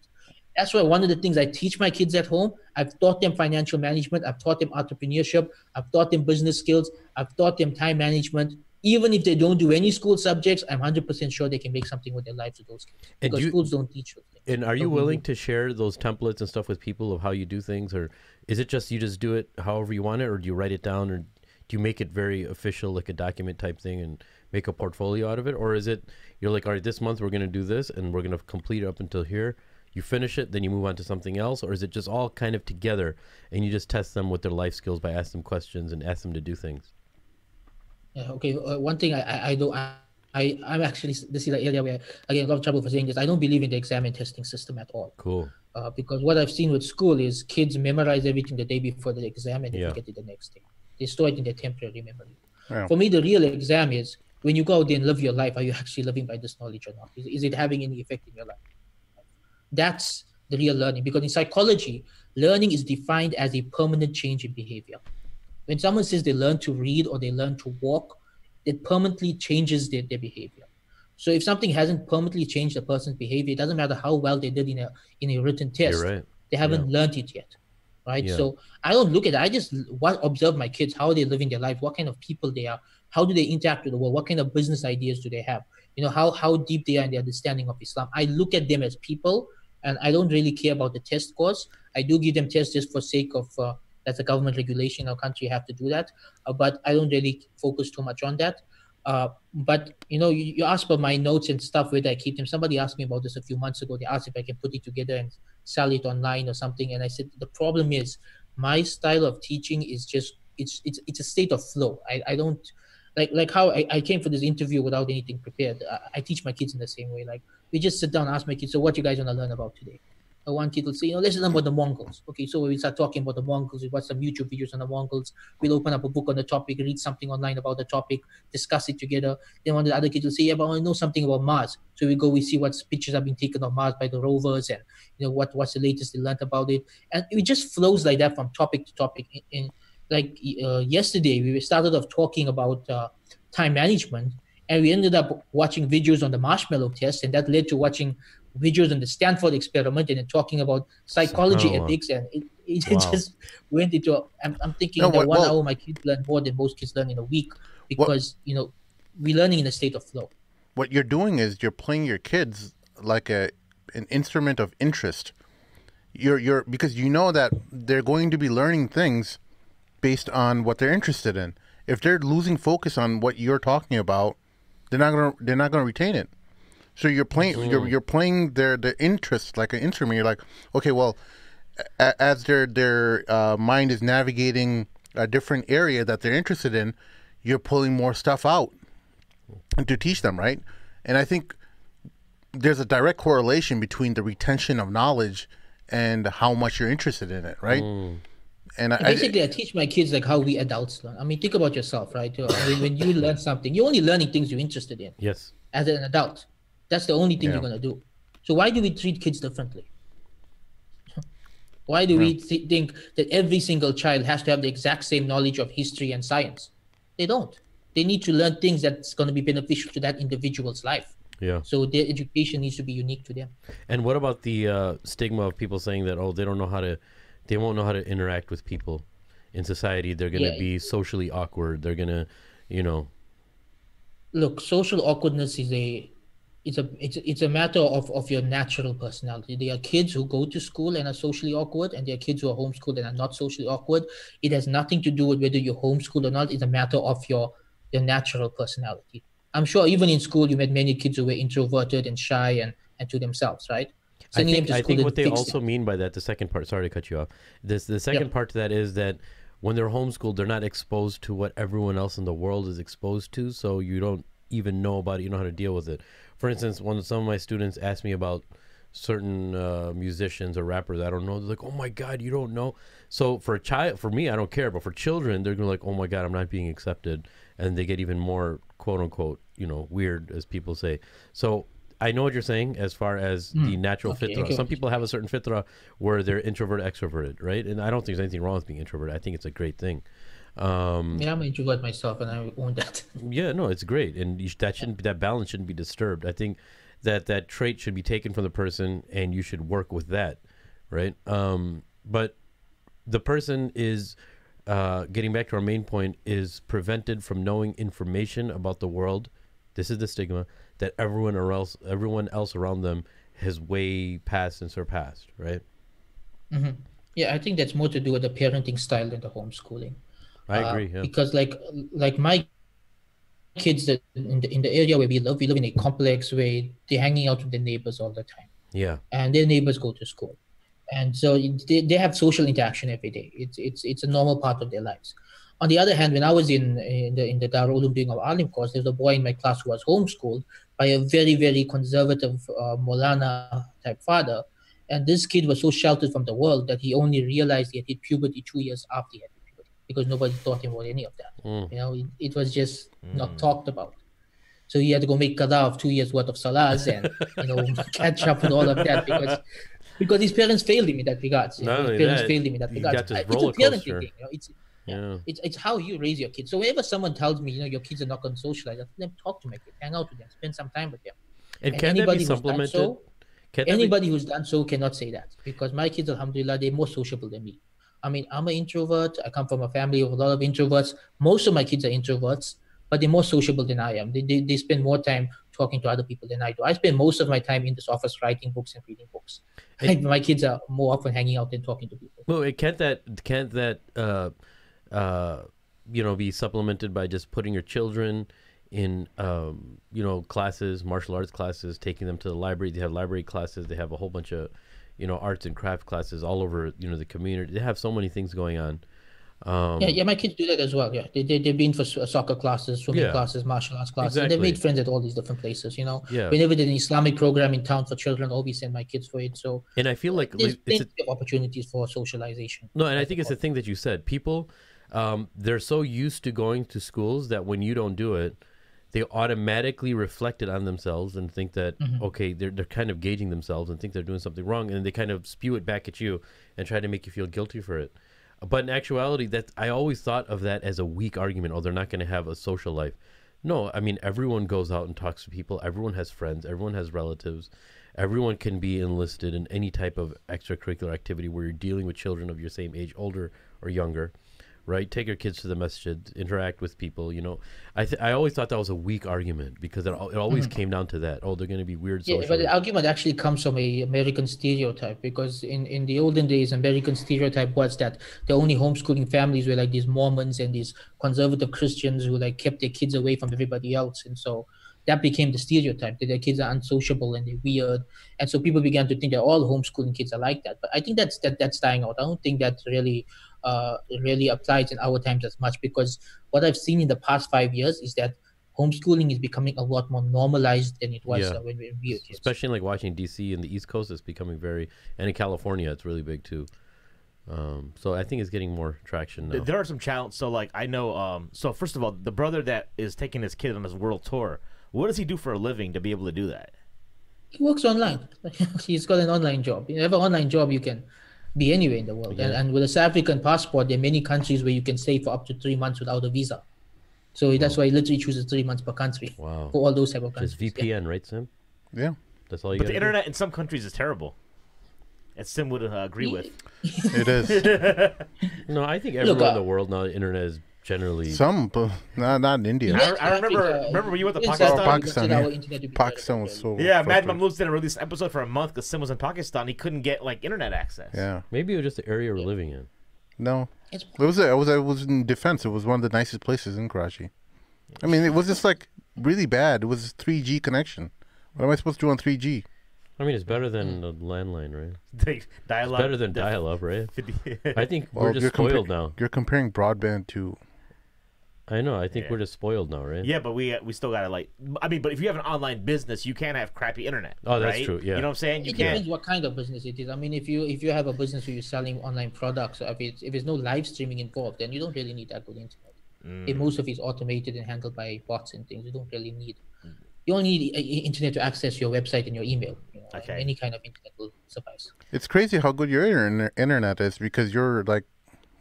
That's why one of the things I teach my kids at home, I've taught them financial management, I've taught them entrepreneurship, I've taught them business skills, I've taught them time management. Even if they don't do any school subjects, I'm 100% sure they can make something with their lives with those skills. Because schools don't teach those things. And are you willing to share those templates and stuff with people of how you do things? Or is it just you just do it however you want it? Or do you write it down? Or do you make it very official, like a document type thing, and make a portfolio out of it? Or is it, you're like, all right, this month we're going to do this and we're going to complete it up until here. You finish it, then you move on to something else? Or is it just all kind of together and you just test them with their life skills by asking them questions and ask them to do things? Yeah, okay. One thing I'm actually, this is the area where I get a lot of trouble for saying this. I don't believe in the exam and testing system at all. Cool. Because what I've seen with school is kids memorize everything the day before the exam and they forget it the next day. They store it in their temporary memory. Yeah. For me, the real exam is when you go out there and live your life, are you actually living by this knowledge or not? Is it having any effect in your life? That's the real learning. Because in psychology, learning is defined as a permanent change in behavior. When someone says they learn to read or they learn to walk, it permanently changes their behavior. So if something hasn't permanently changed a person's behavior, it doesn't matter how well they did in a written test. You're right. They haven't learned it yet, right? Yeah. So I don't look at it. I just observe my kids, how they're living their life, what kind of people they are, how do they interact with the world, what kind of business ideas do they have, how deep they are in their understanding of Islam. I look at them as people, and I don't really care about the test scores. I do give them tests just for sake of that's a government regulation in our country, you have to do that. But I don't really focus too much on that. But, you asked about my notes and stuff, where I keep them. Somebody asked me about this a few months ago. They asked if I can put it together and sell it online or something. And I said, the problem is my style of teaching is just, it's a state of flow. I don't, like how I came for this interview without anything prepared. I teach my kids in the same way. Like, we just sit down and ask my kids, so what you guys want to learn about today? One kid will say, let's learn about the Mongols. Okay, so we start talking about the Mongols. We watch some YouTube videos on the Mongols. We'll open up a book on the topic, read something online about the topic, discuss it together. Then one of the other kids will say, but I want to know something about Mars. So we see what pictures have been taken of Mars by the rovers, and what's the latest they learned about it. And it just flows like that from topic to topic. Yesterday, we started off talking about time management, and we ended up watching videos on the marshmallow test, and that led to watching videos on the Stanford experiment, and then talking about psychology ethics, and it just went into I'm thinking that 1 hour my kids learn more than most kids learn in a week, because we're learning in a state of flow. What you're doing is you're playing your kids like an instrument of interest. You're because that they're going to be learning things based on what they're interested in. If they're losing focus on what you're talking about, they're not gonna retain it. So you're playing you're playing their interest like an instrument. You're like, okay, well, as their mind is navigating a different area that they're interested in, you're pulling more stuff out to teach them, right? And I think there's a direct correlation between the retention of knowledge and how much you're interested in it, right? And basically, I teach my kids like how we adults learn. I mean, think about yourself, right? When you learn something, you're only learning things you're interested in. Yes. As an adult, that's the only thing Yeah. you're gonna do. So why do we treat kids differently? Why do we think that every single child has to have the exact same knowledge of history and science? They don't. They need to learn things that's going to be beneficial to that individual's life. Yeah. So their education needs to be unique to them. And what about the stigma of people saying that, oh, they won't know how to interact with people in society. They're going to be socially awkward. They're going to, Look, social awkwardness is it's a matter of your natural personality. There are kids who go to school and are socially awkward, and there are kids who are homeschooled and are not socially awkward. It has nothing to do with whether you're homeschooled or not. It's a matter of your natural personality. I'm sure even in school you met many kids who were introverted and shy and to themselves, right? I think what they also mean by that, the second part, sorry to cut you off. The second part to that is that when they're homeschooled, they're not exposed to what everyone else in the world is exposed to, so you don't even know about it, you know how to deal with it. For instance, when some of my students ask me about certain musicians or rappers I don't know, they're like, oh my God, you don't know? So for me, I don't care, but for children, they're going to like, oh my God, I'm not being accepted. And they get even more, quote unquote, weird, as people say. So I know what you're saying as far as the natural fitra. Some people have a certain fitra where they're introvert, extroverted, right? And I don't think there's anything wrong with being introverted. I think it's a great thing. I'm an introvert myself, and I own that. Yeah, no, it's great, and that balance shouldn't be disturbed. I think that trait should be taken from the person, and you should work with that, right? But the person is getting back to our main point, is prevented from knowing information about the world. This is the stigma that everyone else around them has way passed and surpassed, right? Mm-hmm. Yeah, I think that's more to do with the parenting style than the homeschooling. I agree. Yeah. Because like my kids that in the area where we live in a complex where they're hanging out with their neighbors all the time. Yeah. And their neighbors go to school, and so they have social interaction every day. It's a normal part of their lives. On the other hand, when I was in the Darul Uloom doing our Alim course, there was a boy in my class who was homeschooled by a very, very conservative Molana type father. And this kid was so sheltered from the world that he only realized he had hit puberty 2 years after he had hit puberty, because nobody taught him about any of that. It was just not talked about. So he had to go make qada of 2 years worth of salahs and catch up with all of that because his parents failed him in that regard. His parents failed him in that regard. It's a parenting thing. It's how you raise your kids. So whenever someone tells me, your kids are not going to socialize, I tell them, talk to my kids, hang out with them, spend some time with them. And can that be supplemented? Anybody who's done so cannot say that, because my kids, alhamdulillah, they're more sociable than me. I mean, I'm an introvert. I come from a family of a lot of introverts. Most of my kids are introverts, but they're more sociable than I am. They spend more time talking to other people than I do. I spend most of my time in this office writing books and reading books. My kids are more often hanging out than talking to people. Well, can't that be supplemented by just putting your children in classes, martial arts classes, taking them to the library? They have library classes. They have a whole bunch of arts and craft classes all over the community. They have so many things going on. My kids do that as well. Yeah, they've been for soccer classes, swimming classes, martial arts classes. Exactly. They've made friends at all these different places. Whenever there's an Islamic program in town for children, I'll always send my kids for it. So, and I feel like there's plenty of opportunities for socialization. No, and I think it's the thing that you said. People, they're so used to going to schools that when you don't do it, they automatically reflect it on themselves and think that okay, they're kind of gauging themselves and think they're doing something wrong, and they kind of spew it back at you and try to make you feel guilty for it. But in actuality, I always thought of that as a weak argument. Oh, they're not going to have a social life. No, I mean, everyone goes out and talks to people. Everyone has friends. Everyone has relatives. Everyone can be enlisted in any type of extracurricular activity where you're dealing with children of your same age, older or younger, right? Take your kids to the masjid, interact with people. I always thought that was a weak argument, because it always came down to that. Oh, they're going to be weird socially. Yeah, but the argument actually comes from a American stereotype, because in the olden days, American stereotype was that the only homeschooling families were like these Mormons and these conservative Christians who kept their kids away from everybody else. And so that became the stereotype, that their kids are unsociable and they're weird. And so people began to think that all homeschooling kids are like that. But I think that's dying out. I don't think that really applies in our times as much, because what I've seen in the past 5 years is that homeschooling is becoming a lot more normalized than it was Yeah. when we were kids. Especially in like Washington D.C. and the East Coast, it's becoming very, and in California, it's really big too. So I think it's getting more traction now. There are some challenges. So like I know. So first of all, the brother that is taking his kid on his world tour, what does he do for a living to be able to do that? He works online. He's got an online job. You have an online job, you can be anywhere in the world. Yeah. And with a South African passport, there are many countries where you can stay for up to 3 months without a visa. So that's why he literally chooses 3 months per country. Wow. For all those type of countries. Just VPN, right, Sim? Yeah. That's all you But got. the internet in some countries is terrible. As Sim would agree with. It is. No, I think everywhere Look, in the world now, the internet is generally. Some, but not in India. I remember when you went to in Pakistan. South Africa, Pakistan, our yeah. internet would be Pakistan was better. so. Yeah, Mad frustrating. Mamloos didn't release an episode for a month because Sim was in Pakistan. He couldn't get like internet access. Yeah. Maybe it was just the area we're living in. No. It's It was in defense. It was one of the nicest places in Karachi. I mean, it was just like really bad. It was 3G connection. What am I supposed to do on 3G? I mean, it's better than a landline, right? It's Dial-up. better than dial-up, right? I think we're just you're spoiled now. You're comparing broadband to. I know. I think Yeah. we're just spoiled now, right? Yeah, but we still gotta like. I mean, but if you have an online business, you can't have crappy internet. Oh, that's right? true, yeah. You know what I'm saying? You It can't. depends what kind of business it is. I mean, if you have a business where you're selling online products, if there's no live streaming involved, then you don't really need that good internet. If most of it's automated and handled by bots and things, you don't really need. You only need internet to access your website and your email. You know, Okay. Any kind of internet will suffice. It's crazy how good your internet is because you're like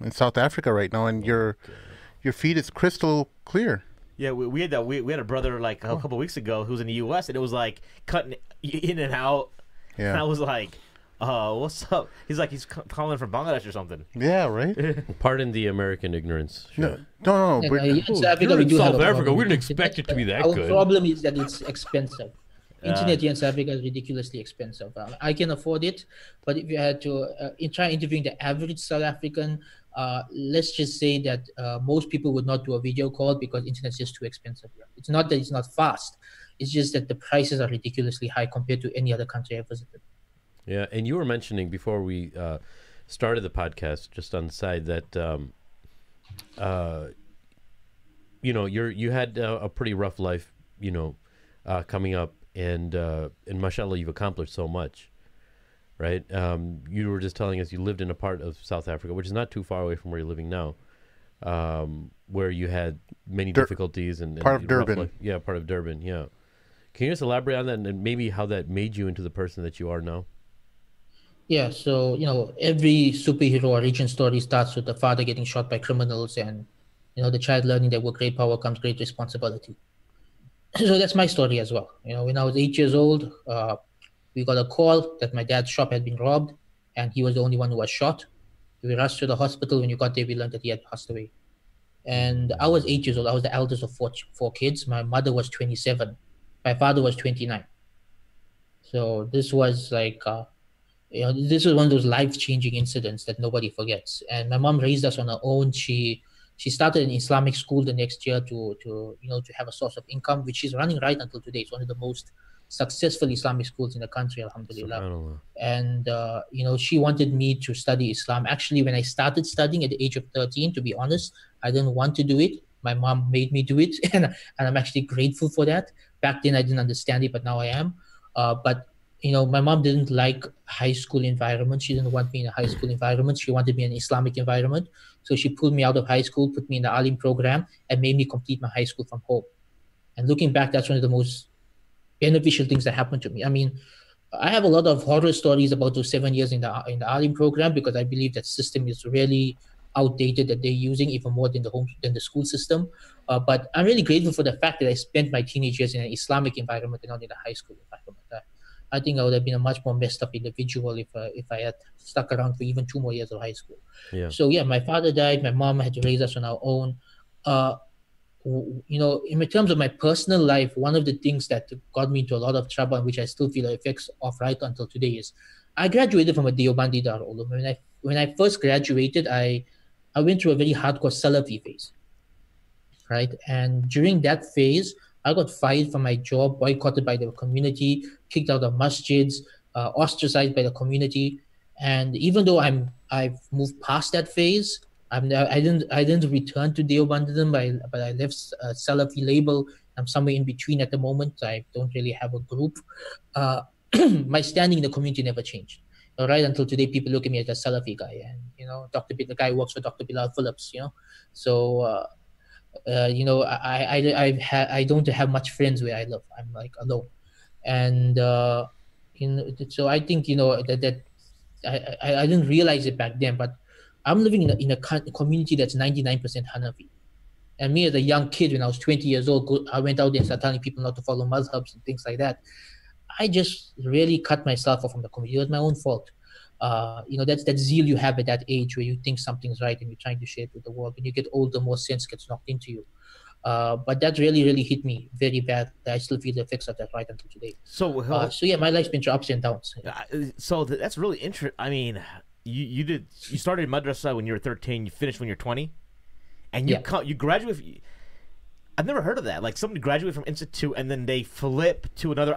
in South Africa right now and your feed is crystal clear. Yeah, we had that. We had a brother like a couple weeks ago who was in the U.S. and it was like cutting in and out. Yeah. And I was like, what's up? He's like, he's calling from Bangladesh or something. Yeah, right? Pardon the American ignorance. No. No. And, But, in South Africa, you're we in do have South a Africa. problem We didn't with expect it to be that Our good. problem is that it's expensive. Internet here in South Africa is ridiculously expensive. I can afford it, but if you had to try interviewing the average South African, let's just say that most people would not do a video call because internet is just too expensive here. It's not that it's not fast. It's just that the prices are ridiculously high compared to any other country I visited. Yeah, and you were mentioning before we started the podcast, just on the side, that you had a pretty rough life, coming up, and mashallah, you've accomplished so much, right? You were just telling us you lived in a part of South Africa, which is not too far away from where you're living now, where you had many difficulties and part of rough Durban. life. Yeah, part of Durban. Yeah. Can you just elaborate on that and maybe how that made you into the person that you are now? Yeah, so every superhero origin story starts with the father getting shot by criminals, and the child learning that with great power comes great responsibility. So that's my story as well. When I was 8 years old, we got a call that my dad's shop had been robbed, and he was the only one who was shot. We rushed to the hospital. When you got there, we learned that he had passed away. And I was 8 years old. I was the eldest of four kids. My mother was 27. My father was 29. So this was like. This was one of those life-changing incidents that nobody forgets. And my mom raised us on her own. She started an Islamic school the next year to have a source of income, which she's running right until today. It's one of the most successful Islamic schools in the country, alhamdulillah. SubhanAllah. And she wanted me to study Islam. Actually, when I started studying at the age of 13, to be honest, I didn't want to do it. My mom made me do it, and I'm actually grateful for that. Back then, I didn't understand it, but now I am. But my mom didn't like high school environment. She didn't want me in a high school environment. She wanted me in an Islamic environment. So she pulled me out of high school, put me in the Alim program, and made me complete my high school from home. And looking back, that's one of the most beneficial things that happened to me. I mean, I have a lot of horror stories about those 7 years in the Alim program because I believe that system is really outdated that they're using even more than the school system. But I'm really grateful for the fact that I spent my teenage years in an Islamic environment and not in a high school environment. I think I would have been a much more messed up individual if I had stuck around for even 2 more years of high school. Yeah. So yeah, my father died. My mom had to raise us on our own. In terms of my personal life, one of the things that got me into a lot of trouble and which I still feel the effects of right until today is I graduated from a Deobandi Darul Uloom. When I first graduated, I went through a very hardcore Salafi phase, right? And during that phase, I got fired from my job, boycotted by the community, kicked out of masjids, ostracized by the community. And even though I've moved past that phase, I didn't return to Deobandism, but I left Salafi label I'm somewhere in between at the moment. I don't really have a group. My standing in the community never changed. Right until today, people look at me as a Salafi guy, and the guy who works for Dr. Bilal Phillips. So I don't have much friends where I live. I'm like alone, and so I think that I didn't realize it back then, but I'm living in a community that's 99% Hanafi. And me as a young kid, when I was 20 years old, I went out there and started telling people not to follow madhabs and things like that. I just really cut myself off from the community. It was my own fault. That's that zeal you have at that age where you think something's right and you're trying to share it with the world. When you get older, more sense gets knocked into you. But that really, really hit me very bad. I still feel the effects of that right until today. So yeah, my life's been through ups and downs. So that's really interesting. I mean, you started madrasa when you were 13. You finished when you're 20, and you graduate. I've never heard of that. Like somebody graduate from institute and then they flip to another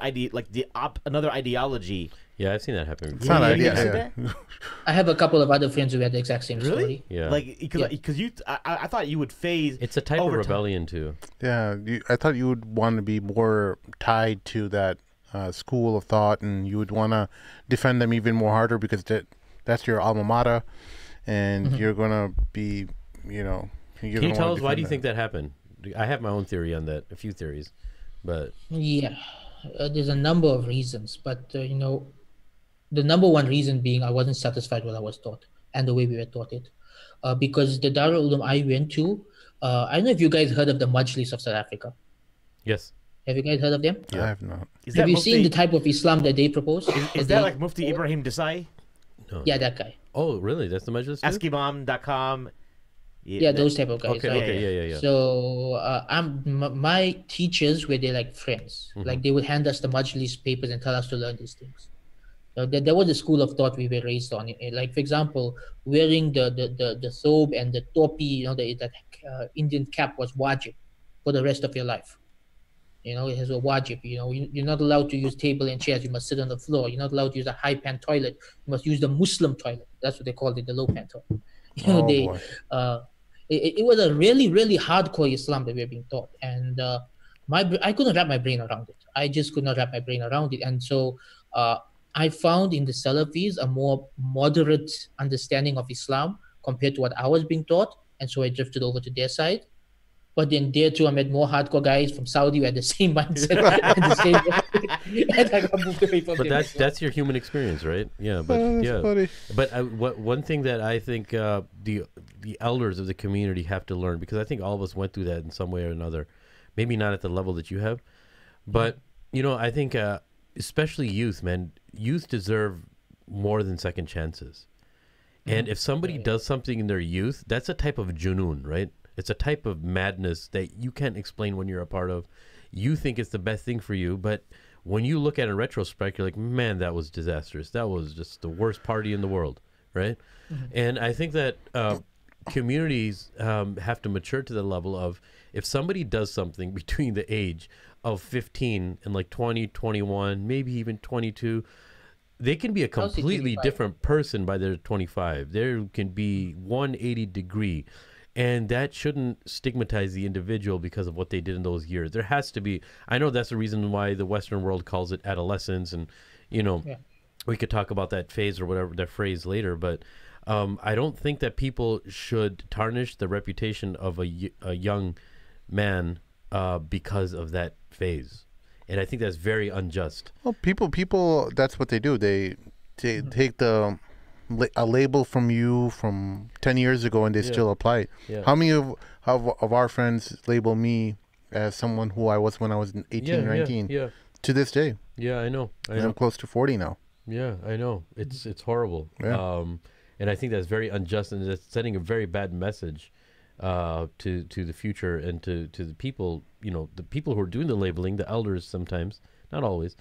another ideology. Yeah, I've seen that happen. It's not idea. I have a couple of other friends who had the exact same story. Yeah. Like because I thought you would phase. It's a type of rebellion too. Yeah, I thought you would want to be more tied to that school of thought, and you would want to defend them even more harder because that's your alma mater, and you're gonna be, Can you tell us why do you think that happened? I have my own theory on that, a few theories, but there's a number of reasons, but the number one reason being I wasn't satisfied with what I was taught and the way we were taught it, because the Darul Uloom I went to, I don't know if you guys heard of the Majlis of South Africa. Yes. Have you guys heard of them? Yeah. I have not. Have you seen the type of Islam that they propose? Is that like Mufti Ibrahim Desai? No. Yeah, that guy. Oh, really? That's the Majlis? Askimam.com. Yeah, those type of guys. Okay, yeah. So my teachers were they like friends. Like they would hand us the Majlis papers and tell us to learn these things. So there was a school of thought we were raised on. Like for example, wearing the thobe and the topi, that Indian cap was wajib for the rest of your life. It has a wajib. You're not allowed to use table and chairs. You must sit on the floor. You're not allowed to use a high pan toilet. You must use the Muslim toilet. That's what they called it, the low pan toilet. It was a really, really hardcore Islam that we were being taught, and I couldn't wrap my brain around it. I just could not wrap my brain around it, and so I found in the Salafis a more moderate understanding of Islam compared to what I was being taught, and so I drifted over to their side. But then there too, I met more hardcore guys from Saudi who had the same mindset and the same. And I got moved away from them. But that's your human experience, right? Yeah, but funny. But one thing that I think the elders of the community have to learn, because I think all of us went through that in some way or another, maybe not at the level that you have, but I think especially youth, man, youth deserve more than second chances. And if somebody does something in their youth, that's a type of junoon, right? It's a type of madness that you can't explain when you're a part of. You think it's the best thing for you, but when you look at it in retrospect, you're like, man, that was disastrous. That was just the worst party in the world, right? And I think that communities have to mature to the level of, if somebody does something between the age of 15 and like 20, 21, maybe even 22, they can be a completely different person by their 25. There can be 180 degree. And that shouldn't stigmatize the individual because of what they did in those years. There has to be, I know that's the reason why the Western world calls it adolescence, and we could talk about that phase or whatever, that phrase later, but I don't think that people should tarnish the reputation of a young man because of that phase. And I think that's very unjust. Well, people, that's what they do. They take a label from you from 10 years ago and they still apply it. Yeah. How many of our friends label me as someone who I was when I was 18, 19? Yeah. To this day. Yeah, I know. I'm close to 40 now. Yeah, I know. It's horrible. Yeah. And I think that's very unjust, and it's sending a very bad message to the future and to the people, the people who are doing the labeling, the elders sometimes, not always.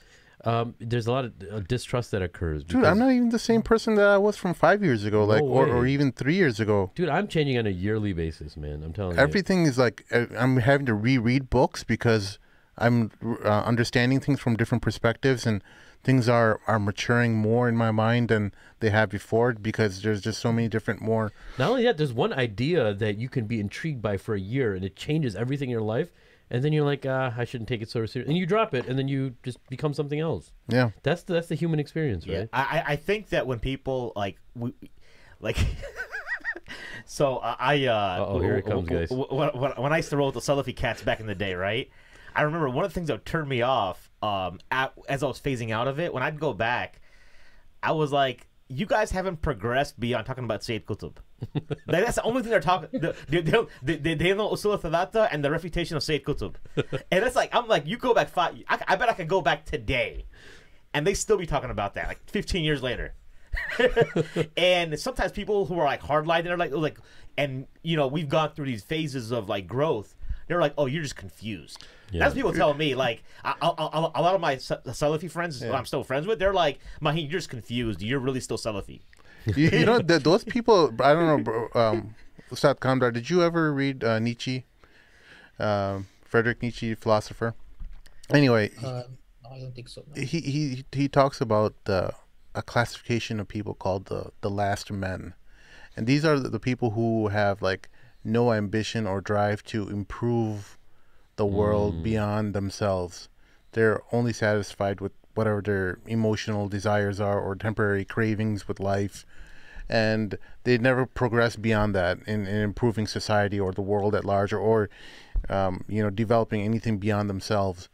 There's a lot of distrust that occurs. Dude, I'm not even the same person that I was from 5 years ago, or even 3 years ago. Dude, I'm changing on a yearly basis, man. I'm telling you. Everything is like, I'm having to reread books because I'm understanding things from different perspectives, and things are maturing more in my mind than they have before, because there's just so many different Not only that, there's one idea that you can be intrigued by for a year and it changes everything in your life. and then you're like, I shouldn't take it so seriously, and you drop it, and then you just become something else. Yeah. That's the human experience, right? I think that when people like so here it comes, guys. When I used to roll with the Salafi cats back in the day, right? I remember one of the things that turned me off as I was phasing out of it, when I'd go back, I was like, you guys haven't progressed beyond talking about Sayyid Qutb. That's the only thing they're talking. They know Usul al-Thalatha and the refutation of Sayyid Qutb. And it's like, I'm like, you go back I bet I could go back today and they still be talking about that, like 15 years later. And sometimes people who are like hardline, they're like, and you know, we've gone through these phases of like growth. They're like, oh, you're just confused. Yeah. That's people telling me. Like, a lot of my Salafi friends, I'm still friends with, they're like, Maheen, you're just confused. You're really still Salafi. You know, those people, I don't know, Ustad Kamdar, did you ever read Nietzsche? Friedrich Nietzsche, philosopher? Anyway. No, I don't think so. No. He talks about a classification of people called the last men. And these are the people who have, like, no ambition or drive to improve the world beyond themselves. They're only satisfied with whatever their emotional desires are or temporary cravings with life, and they never progress beyond that in improving society or the world at large, or you know, developing anything beyond themselves.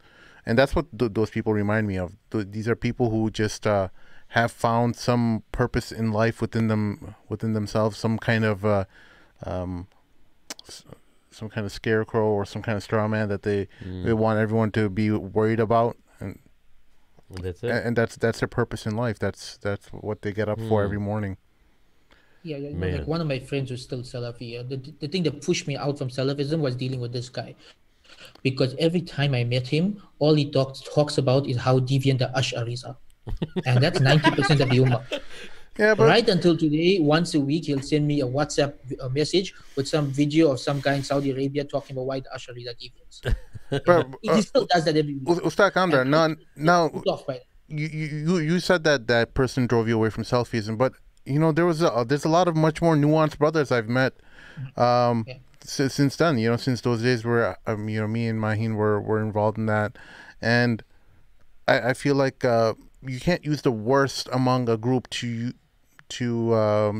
And that's what those people remind me of. These are people who just have found some purpose in life within themselves, some kind of scarecrow or some kind of straw man that they want everyone to be worried about, and that's it. And that's their purpose in life. That's what they get up for every morning. Yeah, like one of my friends who's still Salafi. The thing that pushed me out from Salafism was dealing with this guy, because every time I met him, all he talks about is how deviant the Ash'aris are, and that's 90% of the ummah. Yeah, but right until today, once a week, he'll send me a WhatsApp message with some video of some guy in Saudi Arabia talking about why the Ash'aris are deviants. But he still does that every week. Ustad Kamdar, now you said that person drove you away from Salafism, but you know there's a lot of much more nuanced brothers I've met since then. You know, since those days where you know, me and Maheen were involved in that, and I feel like you can't use the worst among a group to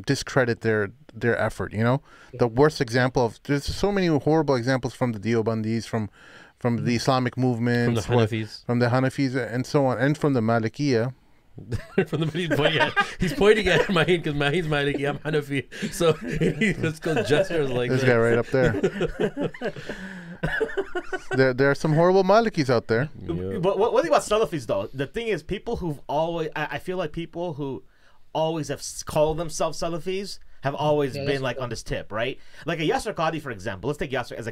discredit their effort. You know, the worst example of, there's so many horrible examples from the Deobandis, from the Islamic movement, from the Hanafis, and so on, and from the Malikiya. From the he's pointing at Maheen because Maheen's Maliki, I'm Hanafi, so he just goes gestures like this guy right up there. There are some horrible Malikis out there. Yeah. But what thing about Salafis though? The thing is, people who've always, I feel like people who always have called themselves Salafis have always been like on this tip, right? Like a Yasser Qadi, for example. Let's take Yasser as a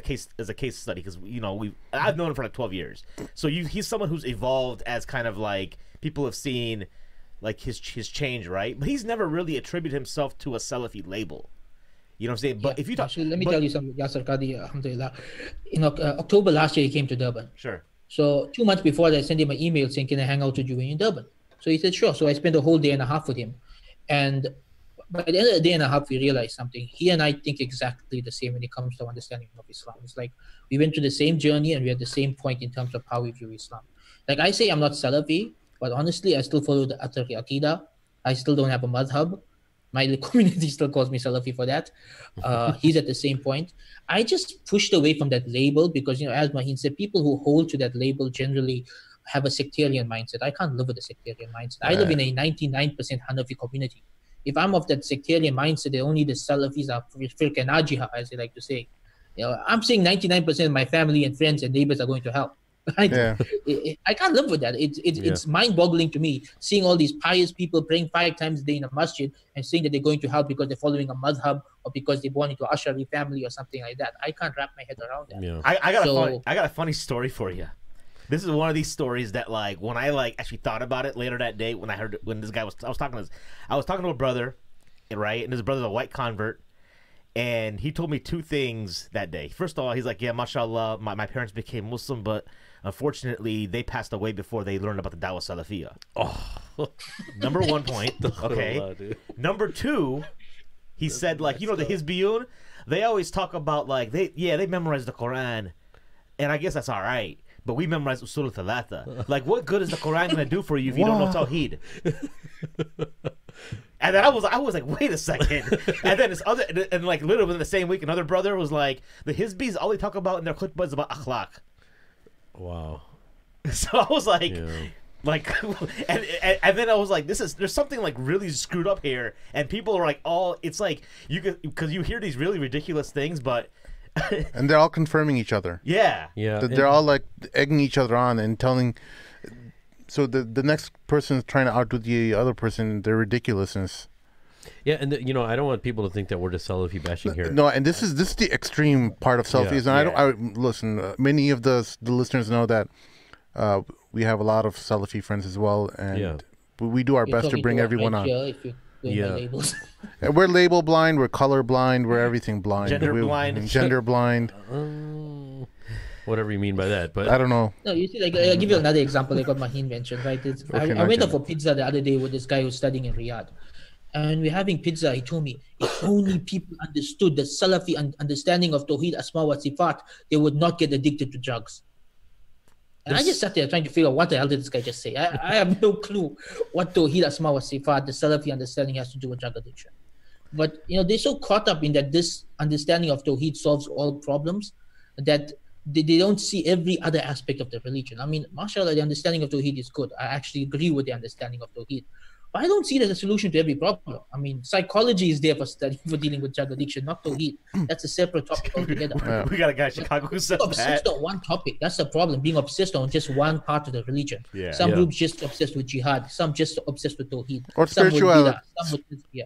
case study, because you know I've known him for like 12 years. So he's someone who's evolved as kind of like people have seen like his change, right? But he's never really attributed himself to a Salafi label. You know what I'm saying? But if you talk, actually, let me tell you something. Yasser Qadi, alhamdulillah. In October last year, he came to Durban. Sure. So 2 months before that, I sent him an email saying, "Can I hang out with you in Durban?" So he said, "Sure." So I spent a whole day and a half with him, and by the end of the day and a half, we realized something. He and I think exactly the same when it comes to understanding of Islam. It's like we went through the same journey and we had the same point in terms of how we view Islam. Like I say, I'm not Salafi, but honestly, I still follow the Athari Aqidah. I still don't have a madhab. My community still calls me Salafi for that. He's at the same point. I just pushed away from that label because, you know, as Maheen said, people who hold to that label generally have a sectarian mindset. I can't live with a sectarian mindset. I live in a 99% Hanafi community. If I'm of that sectarian mindset, that only the Salafis are firqa najiha, as they like to say. You know, I'm saying 99% of my family and friends and neighbors are going to hell. Right? Yeah. I can't live with that. It's mind-boggling to me seeing all these pious people praying 5 times a day in a masjid and saying that they're going to hell because they're following a madhab or because they're born into an Ash'ari family or something like that. I can't wrap my head around that. Yeah. I got a funny story for you. This is one of these stories that, like, when I actually thought about it later that day, when this guy I was talking to a brother, right? And this brother's a white convert, and he told me 2 things that day. First of all, he's like, "Yeah, mashallah, my parents became Muslim, but unfortunately, they passed away before they learned about the Dawah Salafiyah." Oh, number 1 point. Okay. Number 2, he said, like, you know, the Hizbiyun, they always talk about like they memorize the Quran. and I guess that's all right. But we memorized Usul al-Thalatha. Like, what good is the Quran going to do for you if you don't know Tawheed? And then I was like, wait a second. And then this other, and like literally within the same week, another brother was like, the Hizbis, all they talk about in their khutbah is about akhlaq. Wow. So I was like, and then I was like, there's something like really screwed up here. And people are like, it's like, because you hear these really ridiculous things, but. And they're all confirming each other. Yeah. They're all like egging each other on and telling. So the next person is trying to outdo the other person, their ridiculousness. Yeah, and I don't want people to think that we're just Salafi bashing here. No, and this is the extreme part of Salafism. I listen. Many of the listeners know that we have a lot of Salafi friends as well, and we do our best to bring everyone on. Labels. We're label blind, we're color blind, we're everything blind. Gender blind. Whatever you mean by that, but I don't know. No, you see, like I'll give you another example, like what Maheen mentioned, right? I went out for pizza the other day with this guy who's studying in Riyadh, and we're having pizza. He told me if only people understood the Salafi understanding of Tawheed, Asma wa Sifat, they would not get addicted to drugs. And I just sat there trying to figure out what the hell did this guy just say. I have no clue what Tawheed, Asma wa Sifat, the Salafi understanding has to do with drug addiction. But they're so caught up in that this understanding of Tawheed solves all problems that they don't see every other aspect of the religion. I mean, mashallah, the understanding of Tawheed is good. I actually agree with the understanding of Tawheed. But I don't see it as a solution to every problem. I mean, psychology is there for dealing with drug addiction, not Tawheed. That's a separate topic altogether. We got a guy in Chicago who said obsessed on one topic. That's the problem, being obsessed on just one part of the religion. Some groups just obsessed with jihad, some just obsessed with Tawheed. Or spirituality.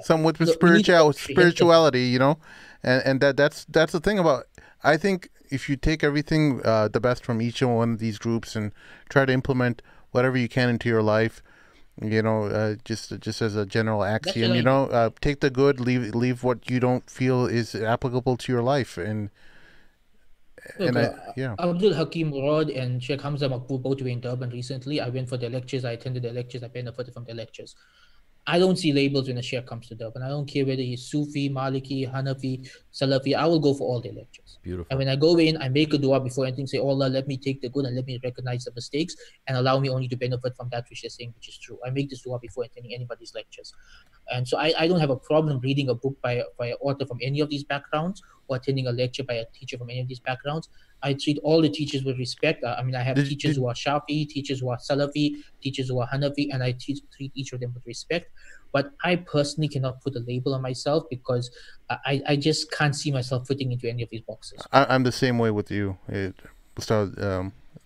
Some with spirituality, And that's the thing about, I think if you take everything, the best from each one of these groups and try to implement whatever you can into your life, just as a general axiom, take the good, leave what you don't feel is applicable to your life, Abdul Hakim Murad and Sheikh Hamza Makbul both were in Durban recently. I went for their lectures. I attended their lectures. I benefited from their lectures. I don't see labels when a Sheikh comes to Durban. I don't care whether he's Sufi, Maliki, Hanafi, Salafi. I will go for all their lectures. Beautiful. And when I go in, I make a dua before anything. Say, oh Allah, let me take the good and let me recognize the mistakes and allow me only to benefit from that which they're saying, which is true. I make this dua before attending anybody's lectures. And so I don't have a problem reading a book by an author from any of these backgrounds or attending a lecture by a teacher from any of these backgrounds. I treat all the teachers with respect. I have teachers who are Shafi, teachers who are Salafi, teachers who are Hanafi, and I treat each of them with respect. But I personally cannot put a label on myself because I just can't see myself fitting into any of these boxes. I'm the same way with you.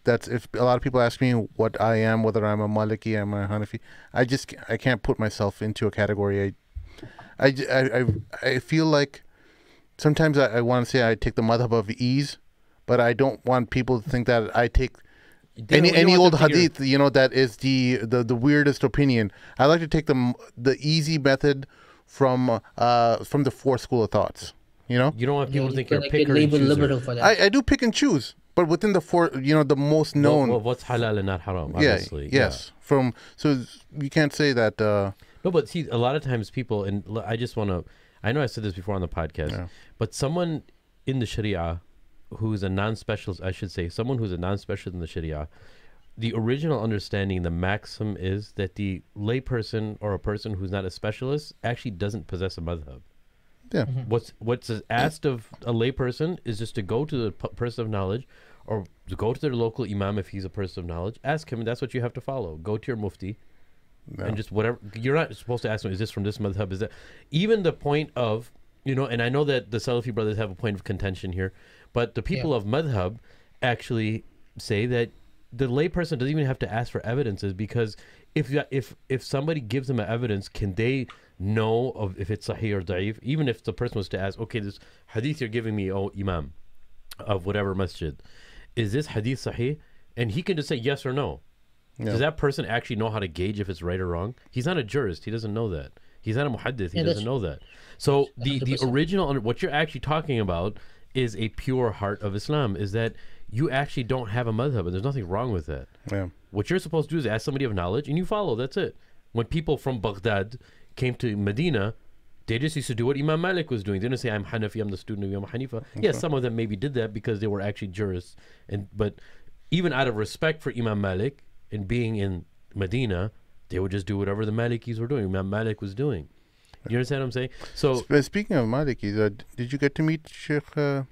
That's if a lot of people ask me what I am, whether I'm a Maliki, I'm a Hanafi, I can't put myself into a category. I feel like sometimes I want to say I take the madhab of ease, but I don't want people to think that I take any old hadith, that is the weirdest opinion. I like to take the easy method from the four school of thoughts. You don't want people to think you're a picker and liberal for that. I do pick and choose, but within the four, the most known. Well, what's halal and not haram? Obviously. Yes. So you can't say that. No, but see, a lot of times people, and I just want to. I know I said this before on the podcast, but someone in the Sharia who's a non-specialist, I should say, someone who's a non-specialist in the Sharia, the original understanding, the maxim is that the layperson or a person who's not a specialist actually doesn't possess a madhab. Yeah. What's asked of a layperson is just to go to the person of knowledge, or to go to their local imam if he's a person of knowledge, ask him, and that's what you have to follow. Go to your mufti, and just whatever. You're not supposed to ask him, is this from this madhab? Is that even the point of, and I know that the Salafi brothers have a point of contention here, but the people of madhab actually say that the layperson doesn't even have to ask for evidences, because if somebody gives them an evidence, can they know of if it's sahih or da'if? Even if the person was to ask, okay, this hadith you're giving me, oh imam of whatever masjid, is this hadith sahih? And he can just say yes or no. Does that person actually know how to gauge if it's right or wrong? He's not a jurist. He doesn't know that. He's not a muhaddith. He doesn't know that. So the original, what you're actually talking about is a pure heart of Islam, is that you actually don't have a madhab, and there's nothing wrong with that. Yeah. What you're supposed to do is ask somebody of knowledge, and you follow. That's it. When people from Baghdad came to Medina, They just used to do what Imam Malik was doing. They didn't say, I'm Hanafi, I'm the student of Imam Hanifa. Yes, some of them maybe did that because they were actually jurists. But even out of respect for Imam Malik and being in Medina, they would just do whatever the Malikis were doing. Imam Malik was doing. You understand what I'm saying? So, speaking of Malikis, did you get to meet Shaykh Hamza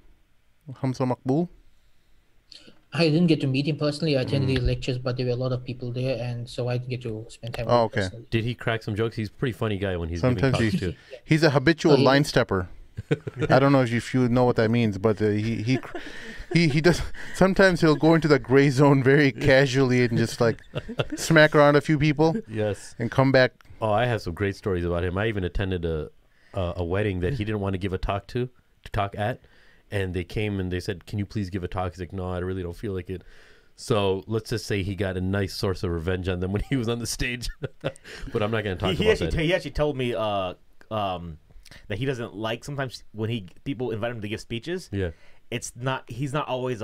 Maqbool? I didn't get to meet him personally. I attended the lectures, but there were a lot of people there, and so I didn't get to spend time with him personally. Did he crack some jokes? He's a pretty funny guy when he's giving talks too. He's a habitual line stepper. I don't know if you know what that means, but he does. Sometimes he'll go into the gray zone very casually and just like smack around a few people. Yes, and come back. Oh, I have some great stories about him. I even attended a wedding that he didn't want to give a talk to talk at. And they came and they said, can you please give a talk? He's like, no, I really don't feel like it. So let's just say he got a nice source of revenge on them when he was on the stage. But I'm not going to talk about that. He actually told me that he doesn't like sometimes when people invite him to give speeches. Yeah. He's not always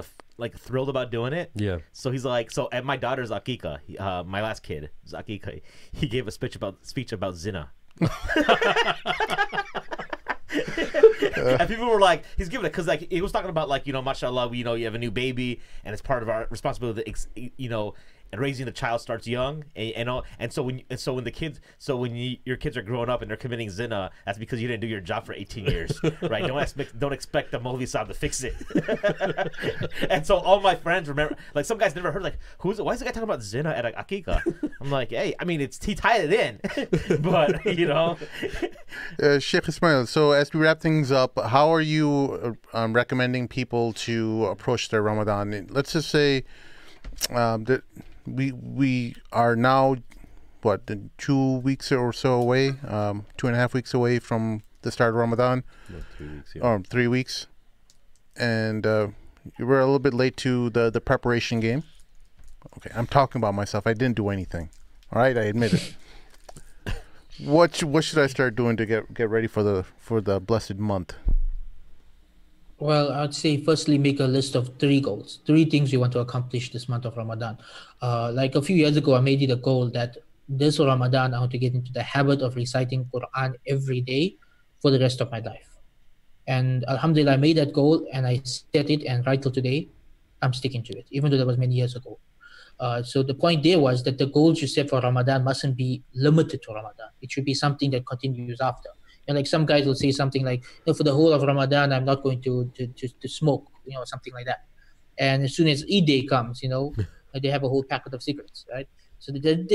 thrilled about doing it. Yeah. So he's like, so at my daughter's Akika, my last kid, Akika, he gave a speech about zina. And people were like, he's giving it because like he was talking about like, mashallah, you have a new baby and it's part of our responsibility, and raising the child starts young, and so when your kids are growing up and they're committing zina, that's because you didn't do your job for 18 years, right? Don't expect the Maulvi Saab to fix it. And so all my friends remember, like some guys never heard, like why is the guy talking about zina at Akika? I'm like, hey, I mean he tied it in, but Shaykh Ismail. So as we wrap things up, how are you recommending people to approach their Ramadan? Let's just say that we are now 2 weeks or so away, 2.5 weeks away from the start of Ramadan. No, 3 weeks. Yeah. 3 weeks, and we're a little bit late to the preparation game. Okay, I'm talking about myself. I didn't do anything. All right, I admit it. What should I start doing to get ready for the blessed month? Well, I'd say firstly, make a list of 3 goals, 3 things you want to accomplish this month of Ramadan. Like a few years ago, I made it a goal that this Ramadan, I want to get into the habit of reciting Quran every day for the rest of my life. And Alhamdulillah, I made that goal and I set it, and right till today, I'm sticking to it, even though that was many years ago. So the point there was that the goals you set for Ramadan mustn't be limited to Ramadan. It should be something that continues after. And like some guys will say something like, for the whole of Ramadan, I'm not going to smoke, something like that. And as soon as Eid day comes, they have a whole packet of cigarettes, right? So that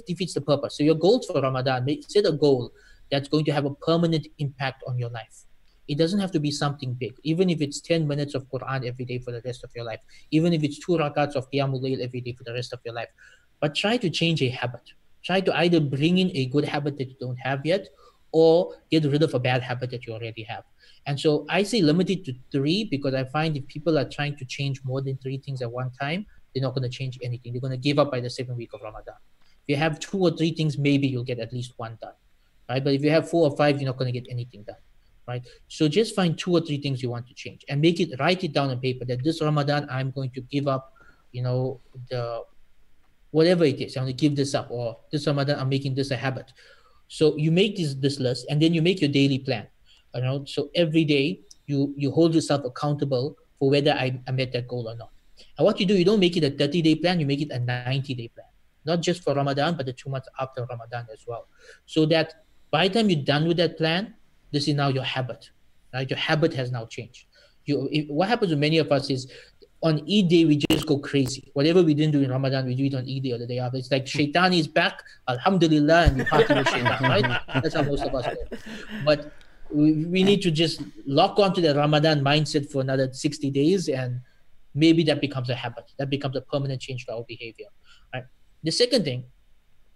defeats the purpose. So your goals for Ramadan, set a goal that's going to have a permanent impact on your life. It doesn't have to be something big. Even if it's 10 minutes of Quran every day for the rest of your life, even if it's 2 rakats of Qiyamul Layl every day for the rest of your life, but try to change a habit. Try to either bring in a good habit that you don't have yet, or get rid of a bad habit that you already have. And so I say limit it to 3, because I find if people are trying to change more than 3 things at one time, they're not going to change anything. They're going to give up by the 7th week of Ramadan. If you have 2 or 3 things, maybe you'll get at least 1 done, right? But if you have 4 or 5, you're not going to get anything done, right? So just find 2 or 3 things you want to change and write it down on paper that this Ramadan, I'm going to give up, whatever it is. I'm going to give this up, or this Ramadan, I'm making this a habit. So you make this list, and then you make your daily plan. So every day you hold yourself accountable for whether I met that goal or not. And what you do, you don't make it a 30-day plan, you make it a 90-day plan. Not just for Ramadan, but the 2 months after Ramadan as well. So that by the time you're done with that plan, this is now your habit, right? Your habit has now changed. What happens with many of us is, on Eid day, we just go crazy. Whatever we didn't do in Ramadan, we do it on Eid day or the day after. It's like Shaitan is back, Alhamdulillah, and we party with Shaitan, right? That's how most of us go. But we need to just lock onto the Ramadan mindset for another 60 days, and maybe that becomes a habit. That becomes a permanent change to our behavior, right? The second thing,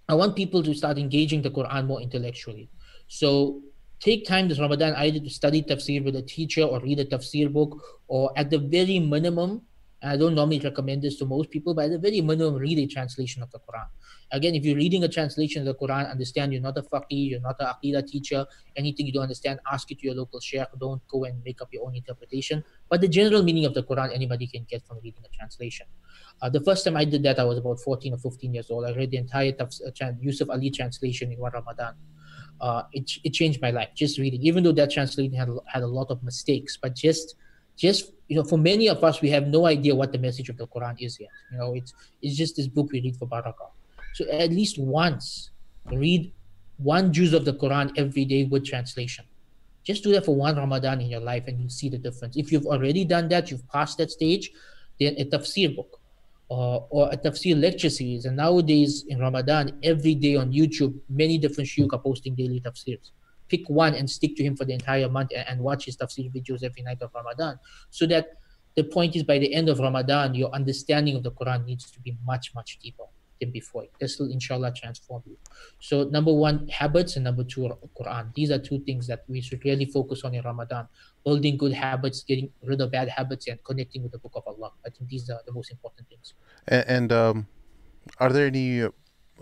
I want people to start engaging the Quran more intellectually. So take time this Ramadan either to study tafsir with a teacher, or read a tafsir book, or at the very minimum, I don't normally recommend this to most people, but at the very minimum, read a translation of the Quran. Again, if you're reading a translation of the Quran, understand you're not a faqih, you're not an aqidah teacher. Anything you don't understand, ask it to your local shaykh. Don't go and make up your own interpretation. But the general meaning of the Quran, anybody can get from reading a translation. The first time I did that, I was about 14 or 15 years old. I read the entire Yusuf Ali translation in one Ramadan. it changed my life just reading, even though that translation had a lot of mistakes. But just for many of us, we have no idea what the message of the Quran is yet. It's just this book we read for barakah. So at least once read one juz of the Quran every day with translation. Just do that for one Ramadan in your life and you'll see the difference. If you've already done that, you've passed that stage, then a tafsir book or a tafsir lecture series. And nowadays in Ramadan, every day on YouTube, many different shuyukh are posting daily tafsirs. Pick one and stick to him for the entire month and watch his tafsir videos every night of Ramadan. So that the point is, by the end of Ramadan, your understanding of the Quran needs to be much, much deeper than before. This will inshallah transform you. So number one, habits, and number two, Quran. These are two things that we should really focus on in Ramadan. Building good habits, getting rid of bad habits, and connecting with the Book of Allah. I think these are the most important things. And are there any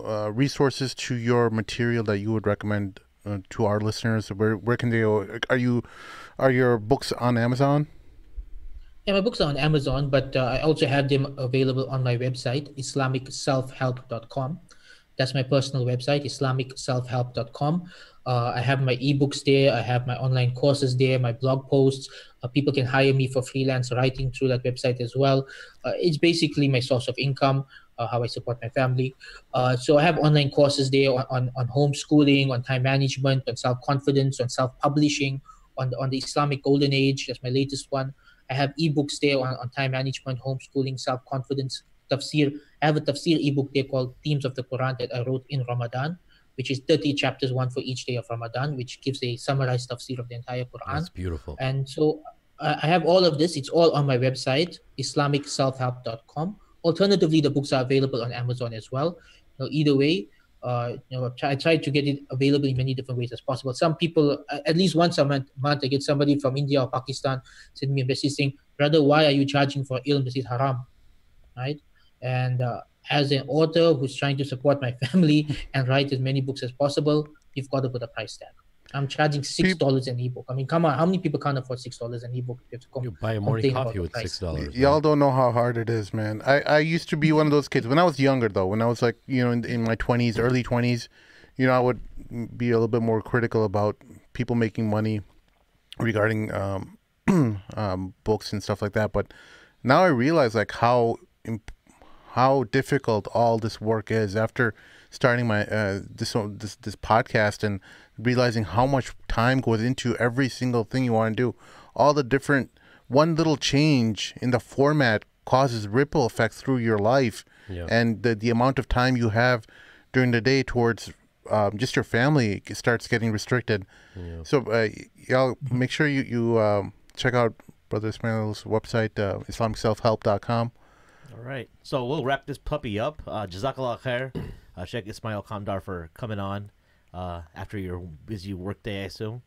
resources to your material that you would recommend to our listeners? Where can they go? Are your books on Amazon? Yeah, my books are on Amazon, but I also have them available on my website, IslamicSelfHelp.com. That's my personal website, IslamicSelfHelp.com. I have my ebooks there. I have my online courses there, my blog posts. People can hire me for freelance writing through that website as well. It's basically my source of income, how I support my family. So I have online courses there on homeschooling, on time management, on self-confidence, on self-publishing, on the Islamic Golden Age. That's my latest one. I have ebooks there on time management, homeschooling, self-confidence, tafsir. I have a tafsir ebook there called Themes of the Quran that I wrote in Ramadan, which is 30 chapters, one for each day of Ramadan, which gives a summarized tafsir of the entire Quran. That's beautiful. And so I have all of this. It's all on my website, IslamicSelfHelp.com. Alternatively, the books are available on Amazon as well. Either way, I try to get it available in many different ways as possible. Some people, at least once a month, I get somebody from India or Pakistan send me a message saying, "Brother, why are you charging for ilm? This is haram," right? And as an author who's trying to support my family and write as many books as possible, you've got to put a price tag. I'm charging $6 an ebook. I mean, come on, how many people can't afford $6 an ebook? You buy a morning coffee with $6. Y'all don't know how hard it is, man. I used to be one of those kids when I was younger, though. When I was like, in my 20s, early 20s, I would be a little bit more critical about people making money regarding books and stuff like that. But now I realize like how difficult all this work is after starting my this podcast and realizing how much time goes into every single thing you want to do. All the different, one little change in the format causes ripple effects through your life. Yeah. And the amount of time you have during the day towards just your family starts getting restricted. Yeah. So y'all make sure you check out Brother Ismail's website, IslamicSelfHelp.com. All right. So we'll wrap this puppy up. Jazakallah khair, Shaykh Ismail Kamdar, for coming on after your busy work day, I assume.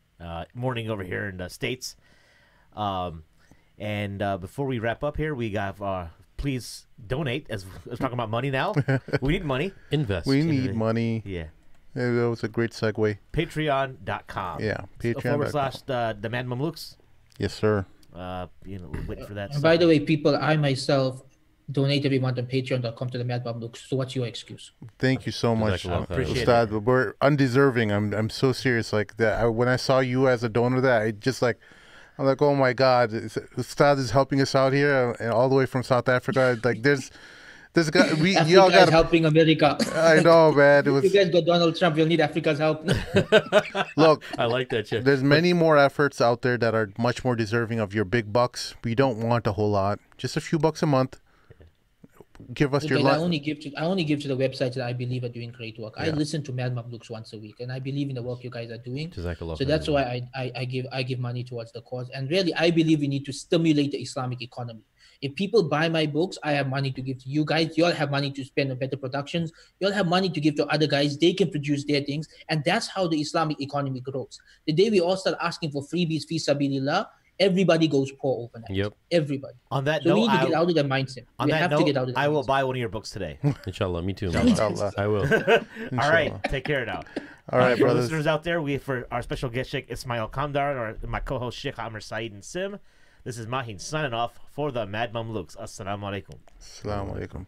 Morning over here in the States. And before we wrap up here, we got please donate. As we're talking about money now, we need money. Invest. We need money. Yeah. That was a great segue. Patreon.com. Yeah, Patreon.com. / the Mad Mamluks. Yes, sir. Wait for that. And by the way, people, I myself donate every month on Patreon.com to the Mad Mamluks. So what's your excuse? Thank you so much, Appreciate Ustad. We're undeserving. I'm so serious. Like that. When I saw you as a donor, I'm like, oh my God, Ustad is helping us out here, and all the way from South Africa. Like there's guy. Y'all got helping America. I know, man. If you guys got Donald Trump, you'll need Africa's help. Look, I like that shit. There's many more efforts out there that are much more deserving of your big bucks. We don't want a whole lot. Just a few bucks a month. Give us your I only give to the websites that I believe are doing great work. Yeah. I listen to Mad Mamluks once a week, and I believe in the work you guys are doing. So that's why I give money towards the cause. And really, I believe we need to stimulate the Islamic economy. If people buy my books, I have money to give to you guys. You all have money to spend on better productions. You all have money to give to other guys. They can produce their things, and that's how the Islamic economy grows. The day we all start asking for freebies, fi sabilillah, everybody goes poor overnight. Yep. Everybody. On that note, we need to get out of that mindset. I will buy one of your books today. Inshallah, me too. Inshallah. I will. All right, take care now. All right, for brothers. Listeners out there, for our special guest Sheikh Ismail Kamdar, or my co-host Sheikh Amr Saeed and Sim. This is Mahin signing off for the Mad Mamluks. Assalamu alaikum. Assalamu alaikum.